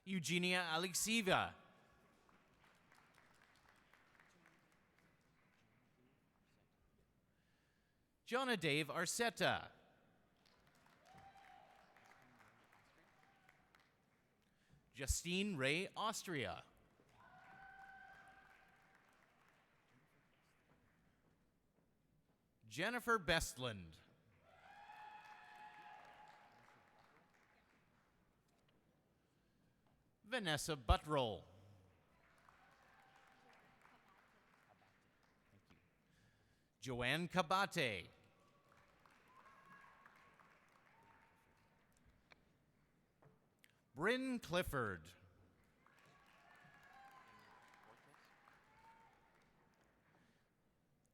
Eugenia Alexieva. Jonah Dave Arceta. Justine Ray Austria. Jennifer Bestland. Vanessa Buttroll. Joanne Kabate. Bryn Clifford.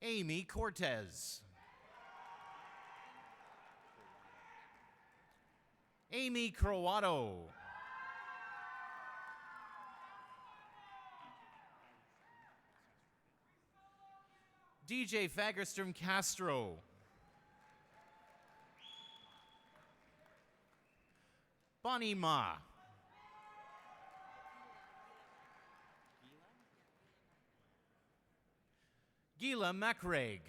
Amy Cortez. Amy Croato. DJ Fagerstrom Castro. Bonnie Ma. Gila Macraig.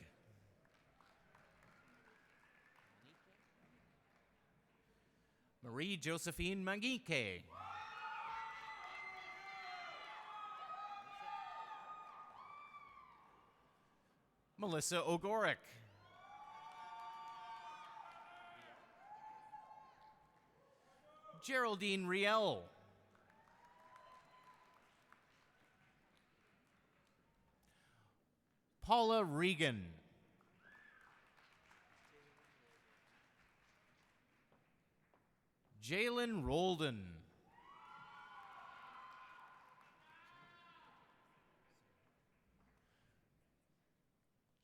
Marie Josephine Mangique. Melissa Ogorick. Geraldine Riel. Paula Regan. Jalen Rolden.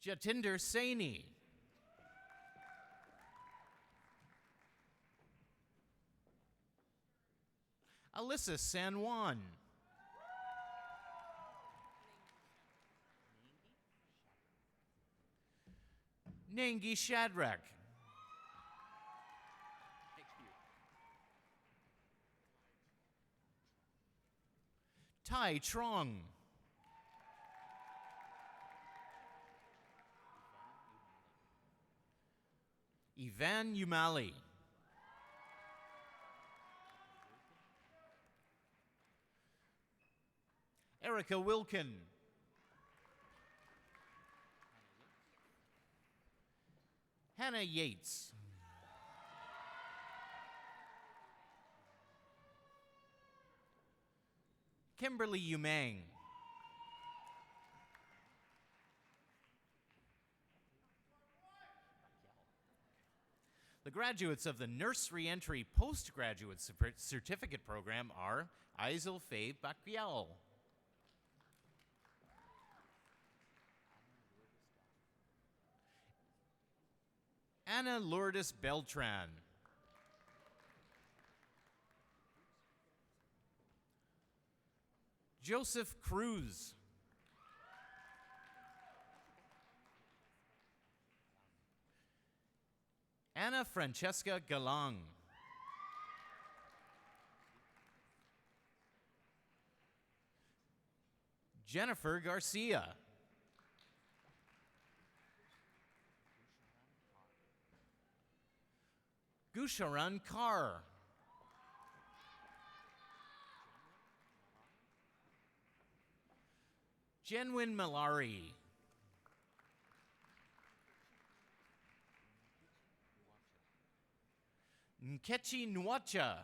Jatinder Saini. Alyssa San Juan. Nangi Shadrach. Tai Trong. Ivan Umali. Erica Wilkin. Hannah Yates. Kimberly Umang. The graduates of the Nurse Reentry Postgraduate Certificate Program are Aizil Faye Bakiel, Anna Lourdes Beltran, Joseph Cruz, Anna Francesca Galang, Jennifer Garcia, Gusharan Carr, Jenwin Malari, Nkechi Nwacha,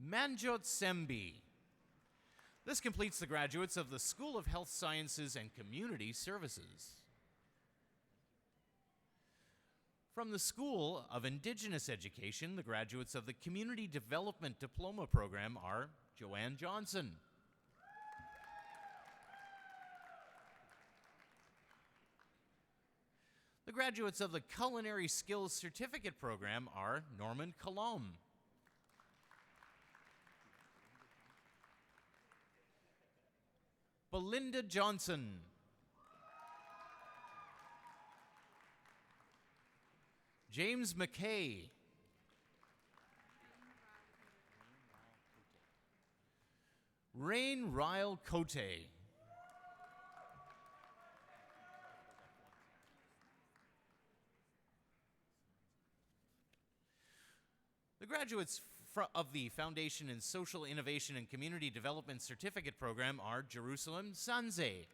Manjot Sembi. This completes the graduates of the School of Health Sciences and Community Services. From the School of Indigenous Education, the graduates of the Community Development Diploma Program are Joanne Johnson, the graduates of the Culinary Skills Certificate Program are Norman Colomb, Belinda Johnson, James McKay, Rain Ryle Cote, the graduates of the Foundation in Social Innovation and Community Development Certificate Program are Jerusalem Sanze,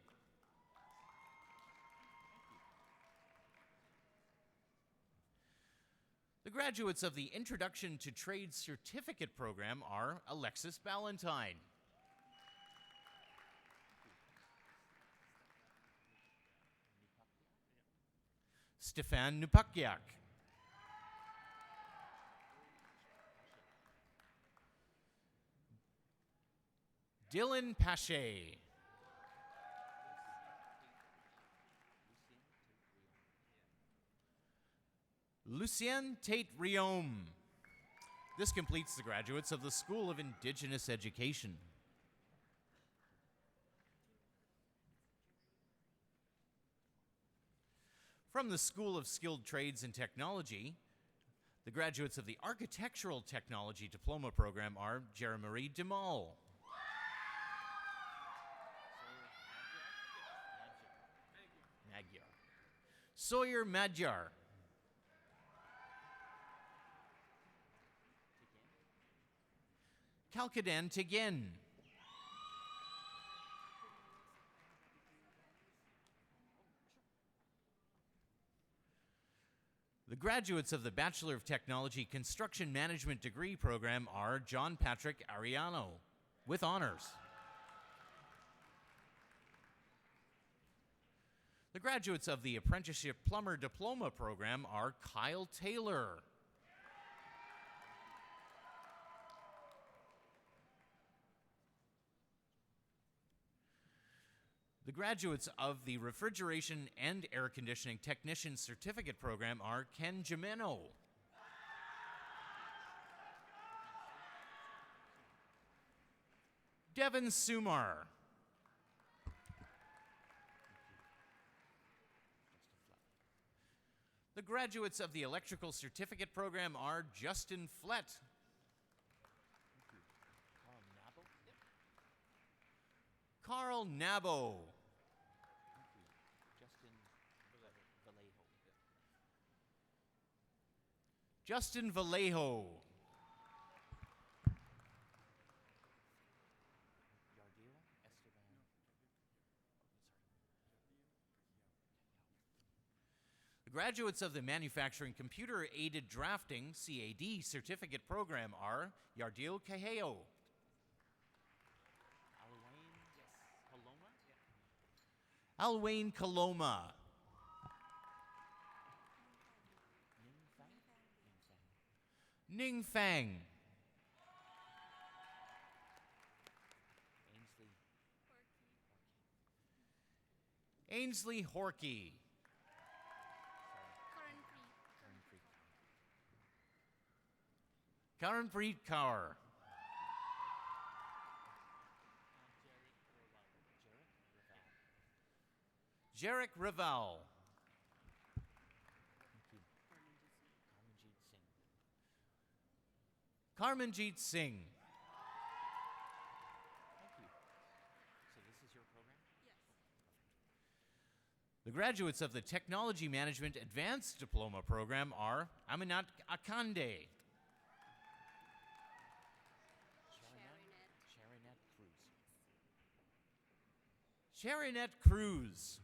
the graduates of the Introduction to Trade Certificate Program are Alexis Ballantyne, Stefan Nupakyak. Dylan Pache. Lucien Tate Riom. This completes the graduates of the School of Indigenous Education. From the School of Skilled Trades and Technology, the graduates of the Architectural Technology Diploma Program are Jeremarie Demal. Sawyer Magyar. Kalkadan Tegen. The graduates of the Bachelor of Technology Construction Management degree program are John Patrick Ariano, with honors. The graduates of the Apprenticeship Plumber Diploma program are Kyle Taylor. The graduates of the Refrigeration and Air Conditioning Technician Certificate program are Ken Jimeno. Devin Sumar. The graduates of the Electrical Certificate program are Justin Flett. Carl Nabo. Justin Vallejo. The graduates of the Manufacturing Computer Aided Drafting CAD certificate program are Yardil Caheo. Alwayne Coloma. Ning Fang. Ainsley Horkey. Karanpreet Kaur. Jarek Raval. Karmanjeet Singh. The graduates of the Technology Management Advanced Diploma program are Aminat Akande. Sharonette Cruz.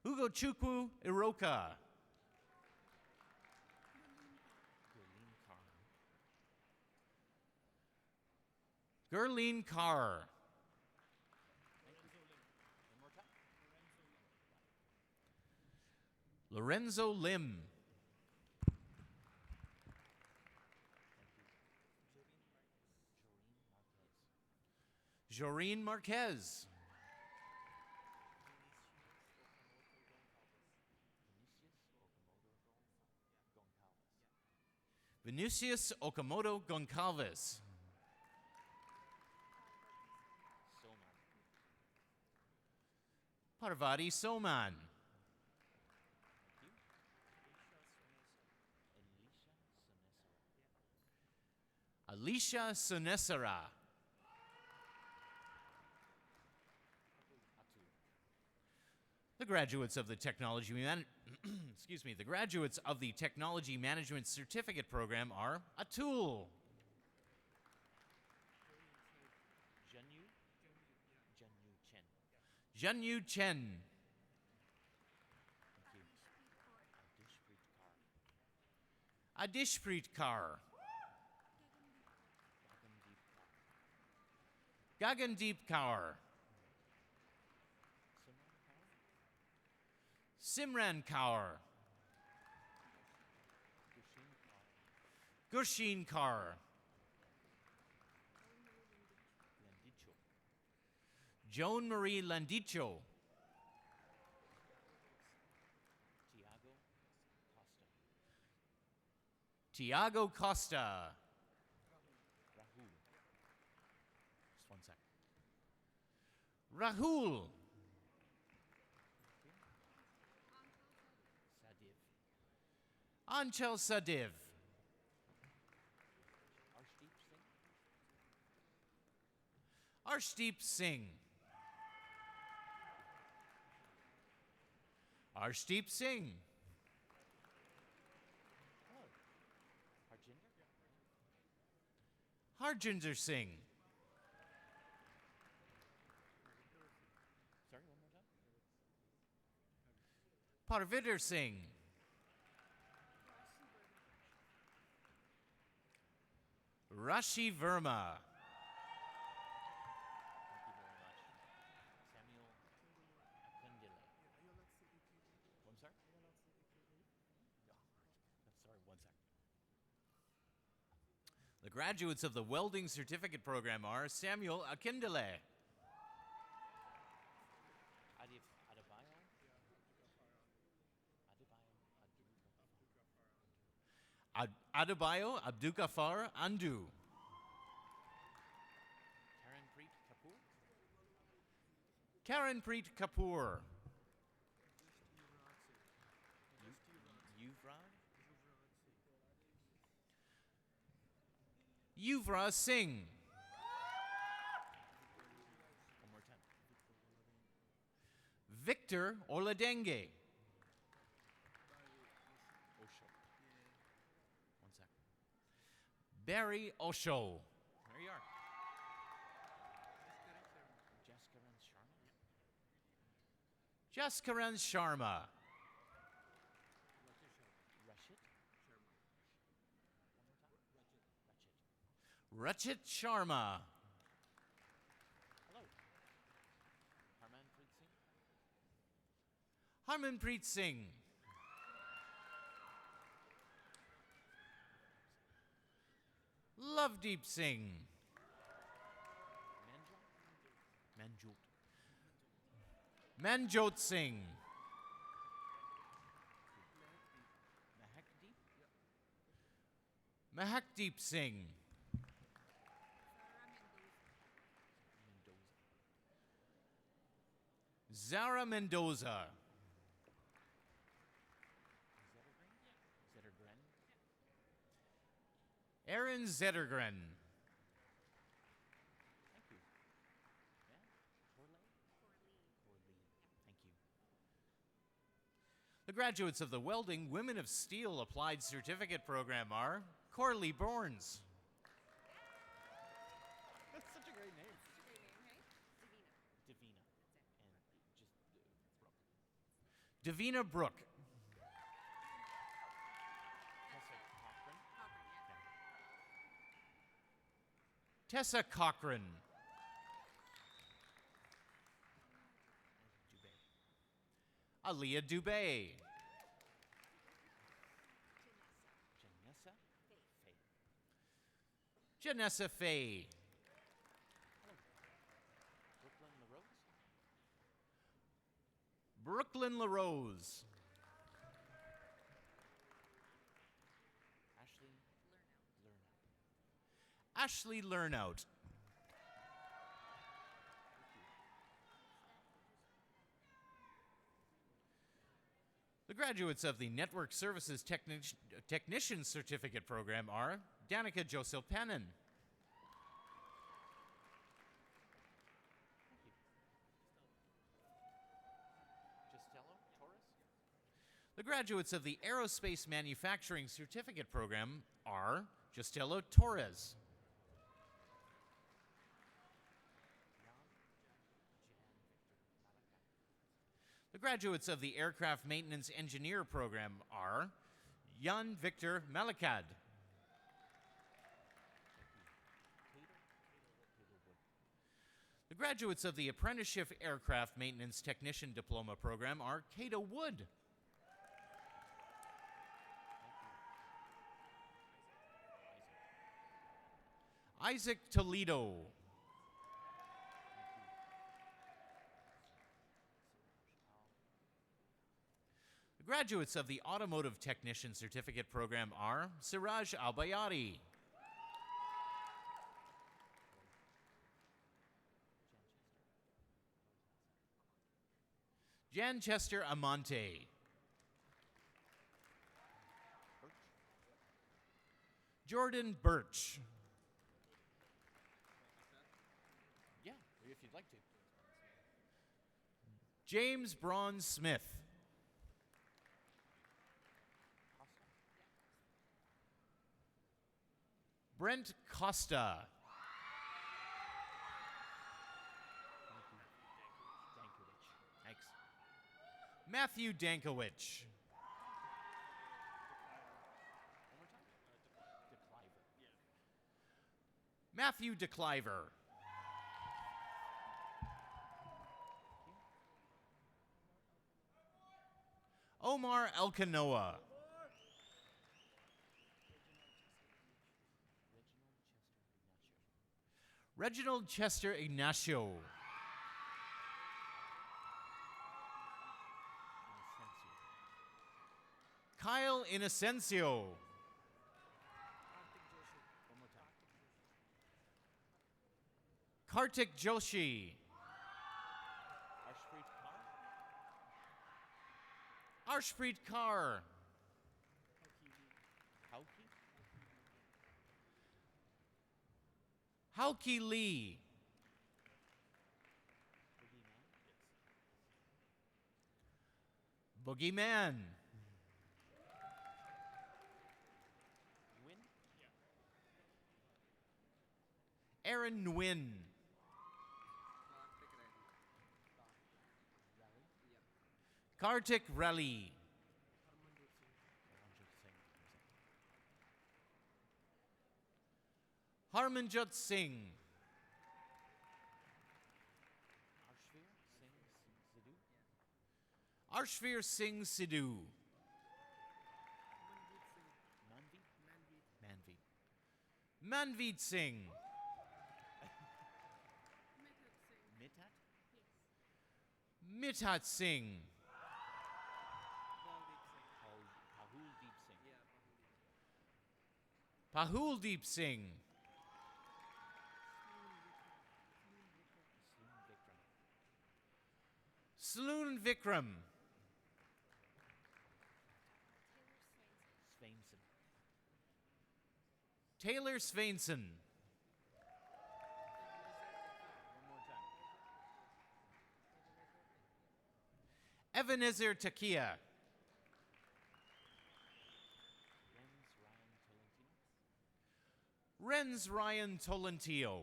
Hugo Chukwu Iroka. Gerline Carr. Lorenzo Lim. Joreen Marquez. Vinicius Okamoto Goncalves. Parvati Soman. Alicia Sonesara. The graduates of the the graduates of the Technology Management Certificate program are Atul. Janyu Chen. Adishpreet Kaur. Gagandeep Kaur. Simran Kaur. Gushin Kaur. Joan Marie Landicho. Tiago Costa. Just one sec. Rahul. Anchal Sadiv. Arshdeep Singh. Arshdeep Singh. Harjinder Singh. Sorry, one more time. Parvinder Singh. Rashi Verma. The graduates of the Welding Certificate Program are Samuel Akindele. Adebayo Abdukafar Andu. Karanpreet Kapoor. Yuvra Singh. One more time. Victor Oladenge. One sec. Barry Osho. There you are. Jaskaran Sharma. Rachit Sharma. Hello. Harmanpreet Singh. Lovedeep Singh. Manjot Singh. Mahakdeep Singh. Zara Mendoza. Aaron Zettergren. Thank you. Thank you. The graduates of the Welding Women of Steel Applied Certificate Program are Corley Borns. That's such a great name. Davina Brooke. Tessa Cochran. Aaliyah Dubé. Janessa Faye. Brooklyn LaRose. Ashley Lernout. The graduates of the Network Services Technician Certificate Program are Danica Joseph Pennon. The graduates of the Aerospace Manufacturing Certificate Program are Justello Torres. The graduates of the Aircraft Maintenance Engineer Program are Jan Victor Malakad. The graduates of the Apprenticeship Aircraft Maintenance Technician Diploma program are Kata Wood. Isaac Toledo. The graduates of the Automotive Technician Certificate program are Siraj Albayati. Janchester Amante. Jordan Birch. Yeah, if you'd like to. James Braun Smith. Brent Costa. Thanks. Matthew Dankowicz. Matthew DeCliver. Omar Elkanoa. Reginald Chester Ignacio. Kyle Inocencio. Kartik Joshi. Arshpreet Kaur. Hauki Lee. Boogeyman. Aaron Nguyen. Kartik Rally. Harmanjot Singh. Arshveer Singh Sidhu. Manveet Singh. Mithat Singh. Pahuldeep Singh. Sloon Vikram. Taylor Sveinson. Ebenezer Takia. Renz Ryan Tolentio.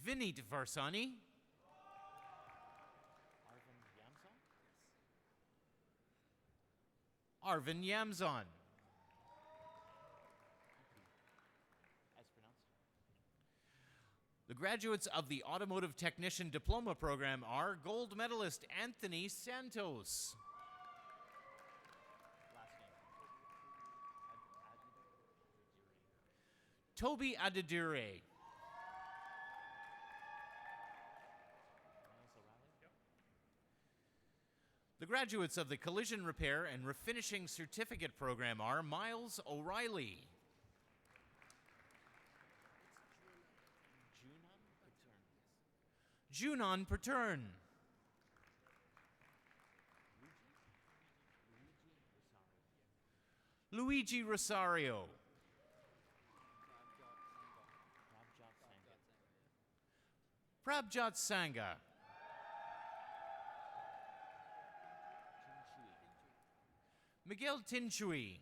Vinit Varsani. Arvin Yamzon. The graduates of the Automotive Technician Diploma program are gold medalist Anthony Santos. Toby Adedire. The graduates of the Collision Repair and Refinishing Certificate program are Miles O'Reilly. Junon Patern. Luigi Rosario. Prabjot Sangha. Miguel Tinchui.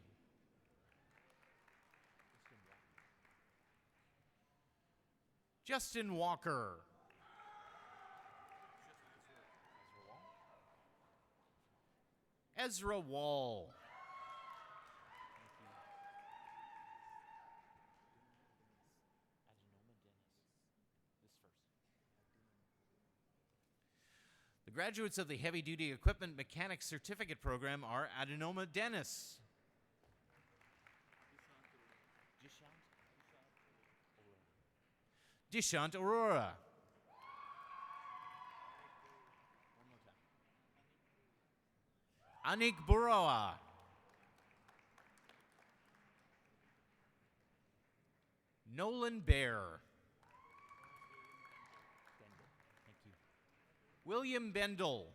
Justin Walker. Ezra Wall. graduates of the Heavy Duty Equipment Mechanic Certificate Program are Adenoma Dennis. Dishant Aurora. Anik Burawa. Nolan Bear. Thank you. William Bendel.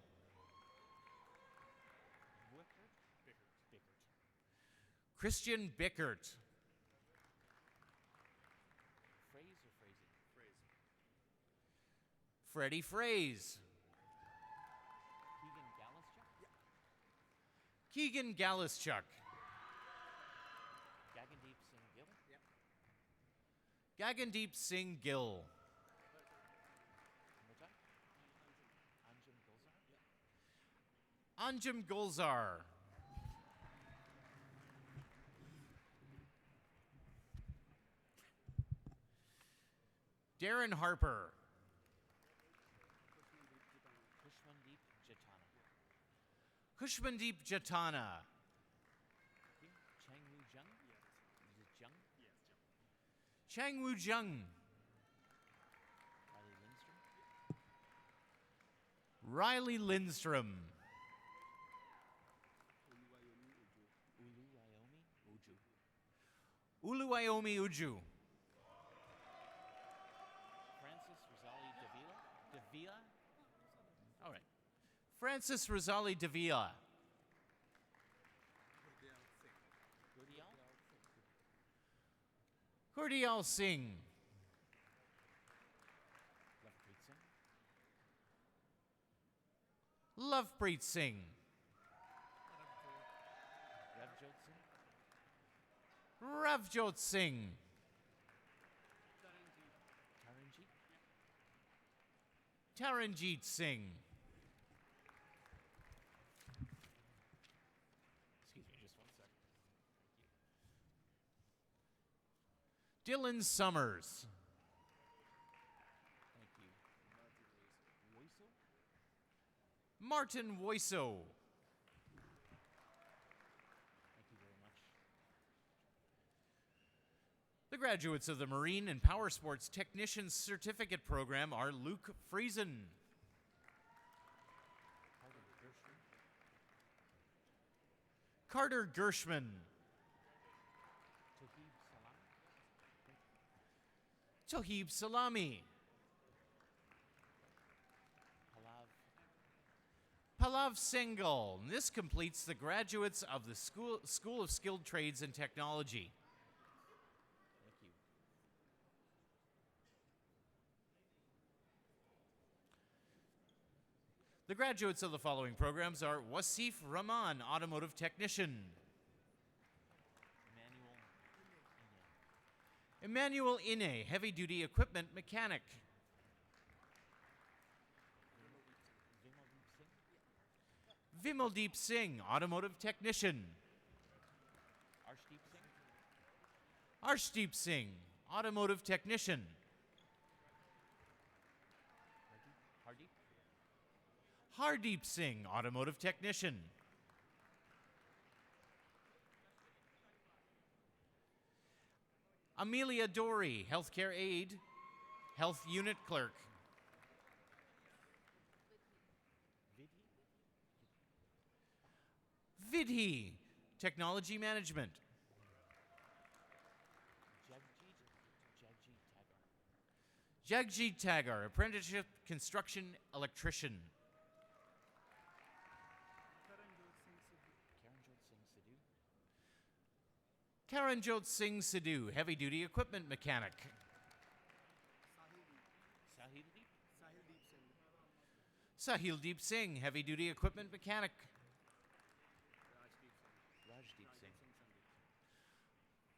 Christian Bickert. Freddie Fraze. Keegan Gallischuk. Gagandeep Singh Gill. Anjum Gulzar. Darren Harper. Kushmandeep Jatana. Changwoo Jung. Riley Lindstrom. Uluwayomi Uju. All right. Francis Rosali Davila. Gurdial Singh. Lovepreet Singh. Ravjot Singh. Taranjeet Singh. Excuse me, just 1 second. Dylan Summers. Thank you. Martin Woiso. Thank you very much. The graduates of the Marine and Power Sports Technician Certificate Program are Luke Friesen. Carter Gershman. Tohib Salami. Palav Singhal. And this completes the graduates of the School of Skilled Trades and Technology. Thank you. The graduates of the following programs are Wasif Rahman, Automotive Technician. Emmanuel Ine, Heavy Duty Equipment Mechanic. Vimaldeep Singh, Automotive Technician. Arshdeep Singh, Automotive Technician. Hardeep Singh, Automotive Technician. Amelia Dory, Healthcare Aide, Health Unit Clerk. Vidhi, Technology Management. Jagjit Tagar, Apprenticeship Construction Electrician. Karanjot Singh Sidhu, Heavy Duty Equipment Mechanic. Sahil Deep Singh, Heavy Duty Equipment Mechanic.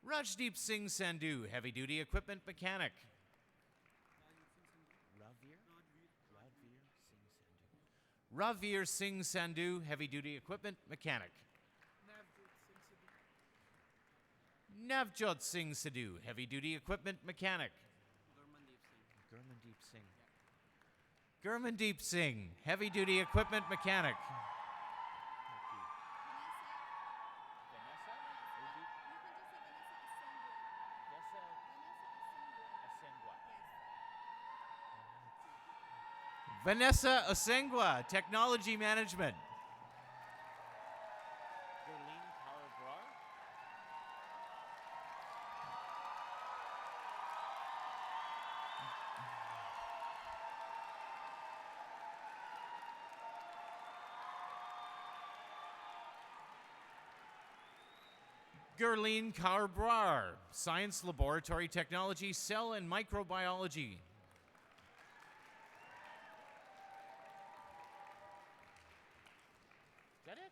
Rajdeep Singh Sandhu, Heavy Duty Equipment Mechanic. Ravir Singh Sandhu, Heavy Duty Equipment Mechanic. Navjot Singh Sidhu, Heavy Duty Equipment Mechanic. Gurmandeep Singh. Gurmandeep Singh, Heavy Duty Equipment Mechanic. Vanessa Osengwa, Technology Management. Gurleen Kaur-Brar, Science Laboratory Technology, Cell and Microbiology. Is that it?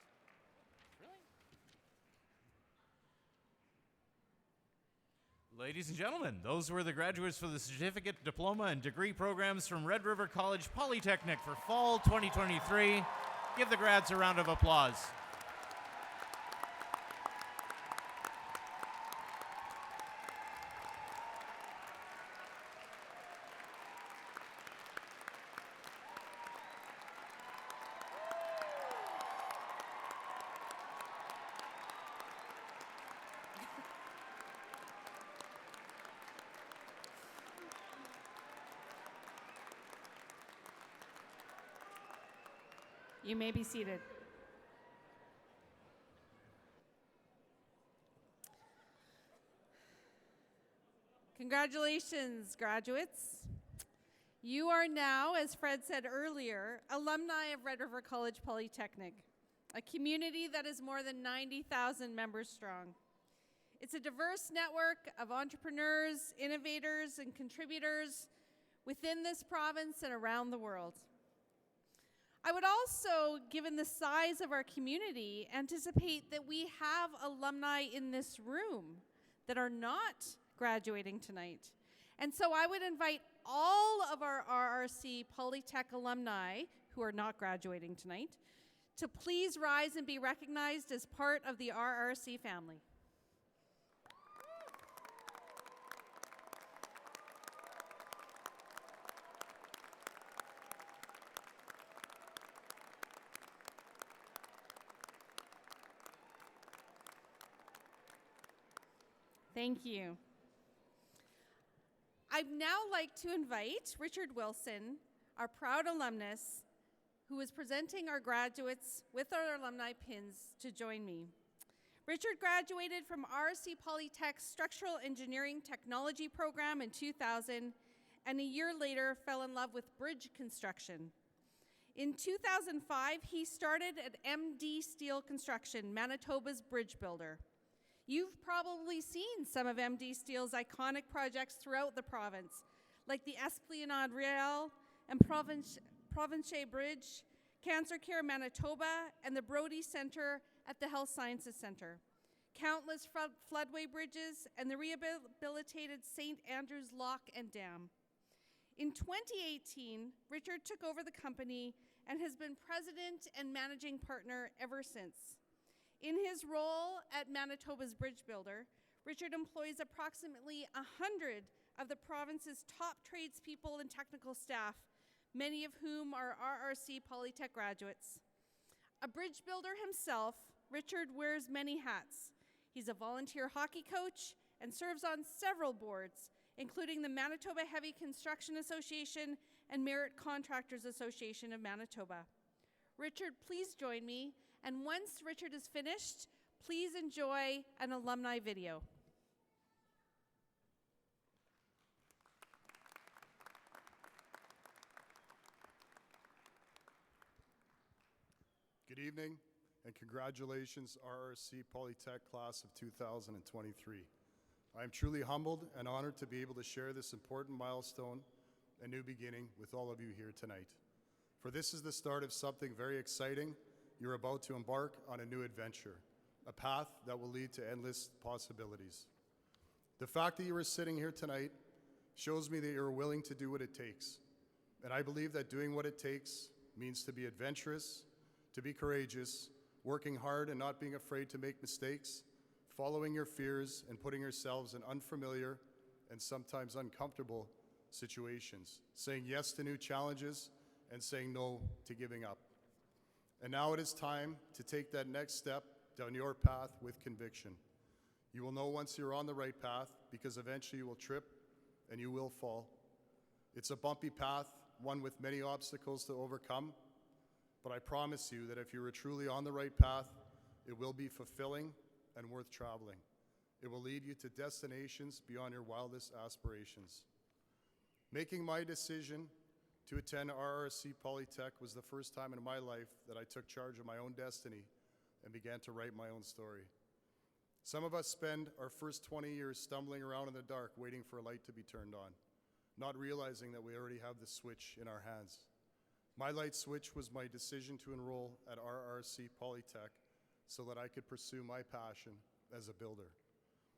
Really? Ladies and gentlemen, those were the graduates for the certificate, diploma, and degree programs from Red River College Polytechnic for fall 2023. Give the grads a round of applause. You may be seated. Congratulations, graduates. You are now, as Fred said earlier, alumni of Red River College Polytechnic, a community that is more than 90,000 members strong. It's a diverse network of entrepreneurs, innovators, and contributors within this province and around the world. I would also, given the size of our community, anticipate that we have alumni in this room that are not graduating tonight. And so I would invite all of our RRC Polytech alumni who are not graduating tonight to please rise and be recognized as part of the RRC family. Thank you. I'd now like to invite Richard Wilson, our proud alumnus, who is presenting our graduates with our alumni pins, to join me. Richard graduated from RRC Polytech's Structural Engineering Technology program in 2000, and a year later fell in love with bridge construction. In 2005, he started at MD Steel Construction, Manitoba's bridge builder. You've probably seen some of MD Steel's iconic projects throughout the province, like the Esplanade Real and Provencher Bridge, Cancer Care Manitoba, and the Brody Centre at the Health Sciences Centre, countless floodway bridges, and the rehabilitated St. Andrew's Lock and Dam. In 2018, Richard took over the company and has been president and managing partner ever since. In his role at Manitoba's bridge builder, Richard employs approximately 100 of the province's top tradespeople and technical staff, many of whom are RRC Polytech graduates. A bridge builder himself, Richard wears many hats. He's a volunteer hockey coach and serves on several boards, including the Manitoba Heavy Construction Association and Merit Contractors Association of Manitoba. Richard, please join me. And once Richard is finished, please enjoy an alumni video. Good evening, and congratulations, RRC Polytech class of 2023. I am truly humbled and honored to be able to share this important milestone and new beginning with all of you here tonight. For this is the start of something very exciting. You're about to embark on a new adventure, a path that will lead to endless possibilities. The fact that you are sitting here tonight shows me that you're willing to do what it takes. And I believe that doing what it takes means to be adventurous, to be courageous, working hard and not being afraid to make mistakes, following your fears and putting yourselves in unfamiliar and sometimes uncomfortable situations, saying yes to new challenges and saying no to giving up. And now it is time to take that next step down your path with conviction. You will know once you're on the right path, because eventually you will trip and you will fall. It's a bumpy path, one with many obstacles to overcome, but I promise you that if you are truly on the right path, it will be fulfilling and worth traveling. It will lead you to destinations beyond your wildest aspirations. Making my decision to attend RRC Polytech was the first time in my life that I took charge of my own destiny and began to write my own story. Some of us spend our first 20 years stumbling around in the dark waiting for a light to be turned on, not realizing that we already have the switch in our hands. My light switch was my decision to enroll at RRC Polytech so that I could pursue my passion as a builder.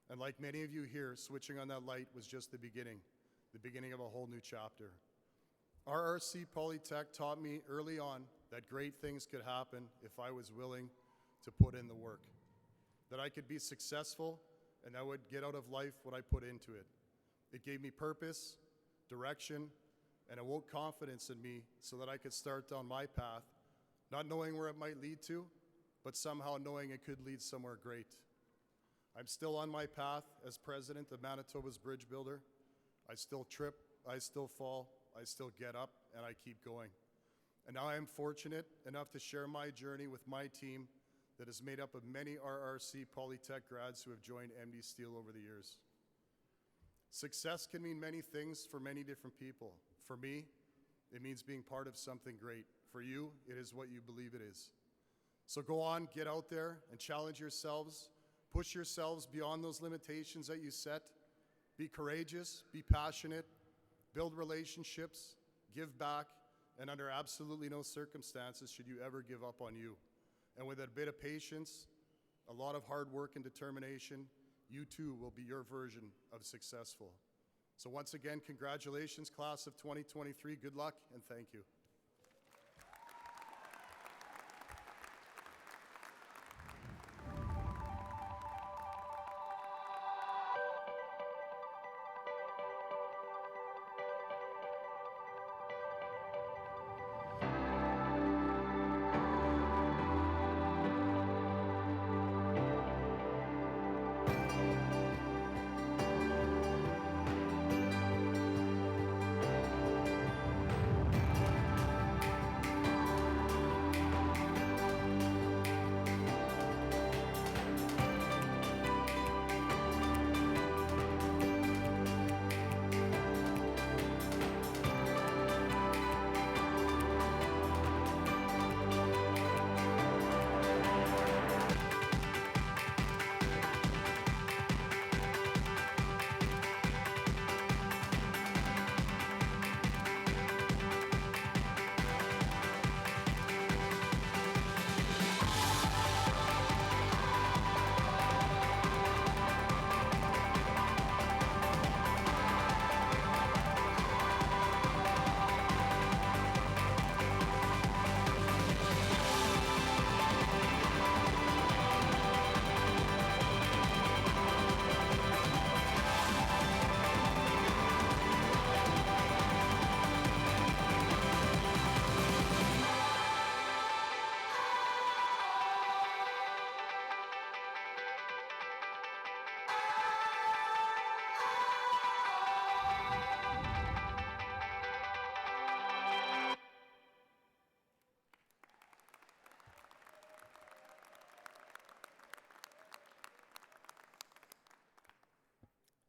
And like many of you here, switching on that light was just the beginning of a whole new chapter. RRC Polytech taught me early on that great things could happen if I was willing to put in the work, that I could be successful and I would get out of life what I put into it. It gave me purpose, direction, and awoke confidence in me so that I could start down my path, not knowing where it might lead to, but somehow knowing it could lead somewhere great. I'm still on my path as president of Manitoba's Bridge Builder. I still trip, I still fall, I still get up, and I keep going. And now I am fortunate enough to share my journey with my team that is made up of many RRC Polytech grads who have joined MD Steel over the years. Success can mean many things for many different people. For me, it means being part of something great. For you, it is what you believe it is. So go on, get out there and challenge yourselves. Push yourselves beyond those limitations that you set. Be courageous, be passionate, build relationships, give back, and under absolutely no circumstances should you ever give up on you. And with a bit of patience, a lot of hard work and determination, you too will be your version of successful. So once again, congratulations, class of 2023. Good luck and thank you.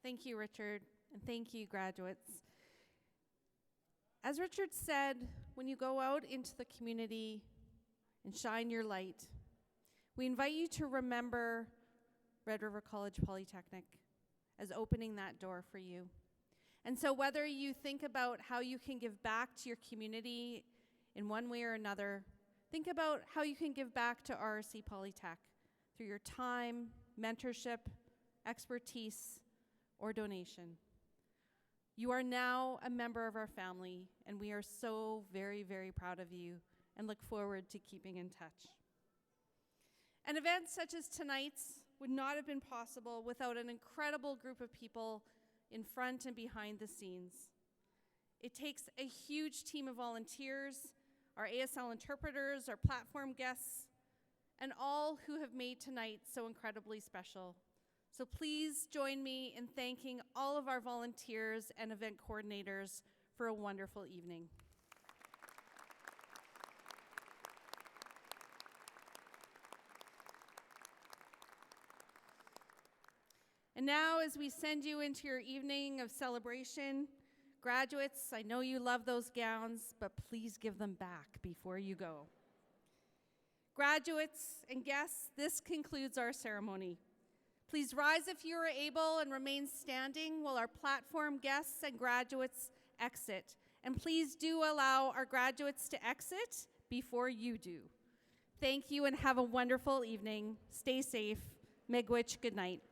Thank you, Richard, and thank you, graduates. As Richard said, when you go out into the community and shine your light, we invite you to remember Red River College Polytechnic as opening that door for you. And so whether you think about how you can give back to your community in one way or another, think about how you can give back to RRC Polytech through your time, mentorship, expertise, or donation. You are now a member of our family, and we are so very, very proud of you and look forward to keeping in touch. An event such as tonight's would not have been possible without an incredible group of people in front and behind the scenes. It takes a huge team of volunteers, our ASL interpreters, our platform guests, and all who have made tonight so incredibly special. So please join me in thanking all of our volunteers and event coordinators for a wonderful evening. And now, as we send you into your evening of celebration, graduates, I know you love those gowns, but please give them back before you go. Graduates and guests, this concludes our ceremony. Please rise if you are able and remain standing while our platform guests and graduates exit. And please do allow our graduates to exit before you do. Thank you and have a wonderful evening. Stay safe. Miigwech, good night.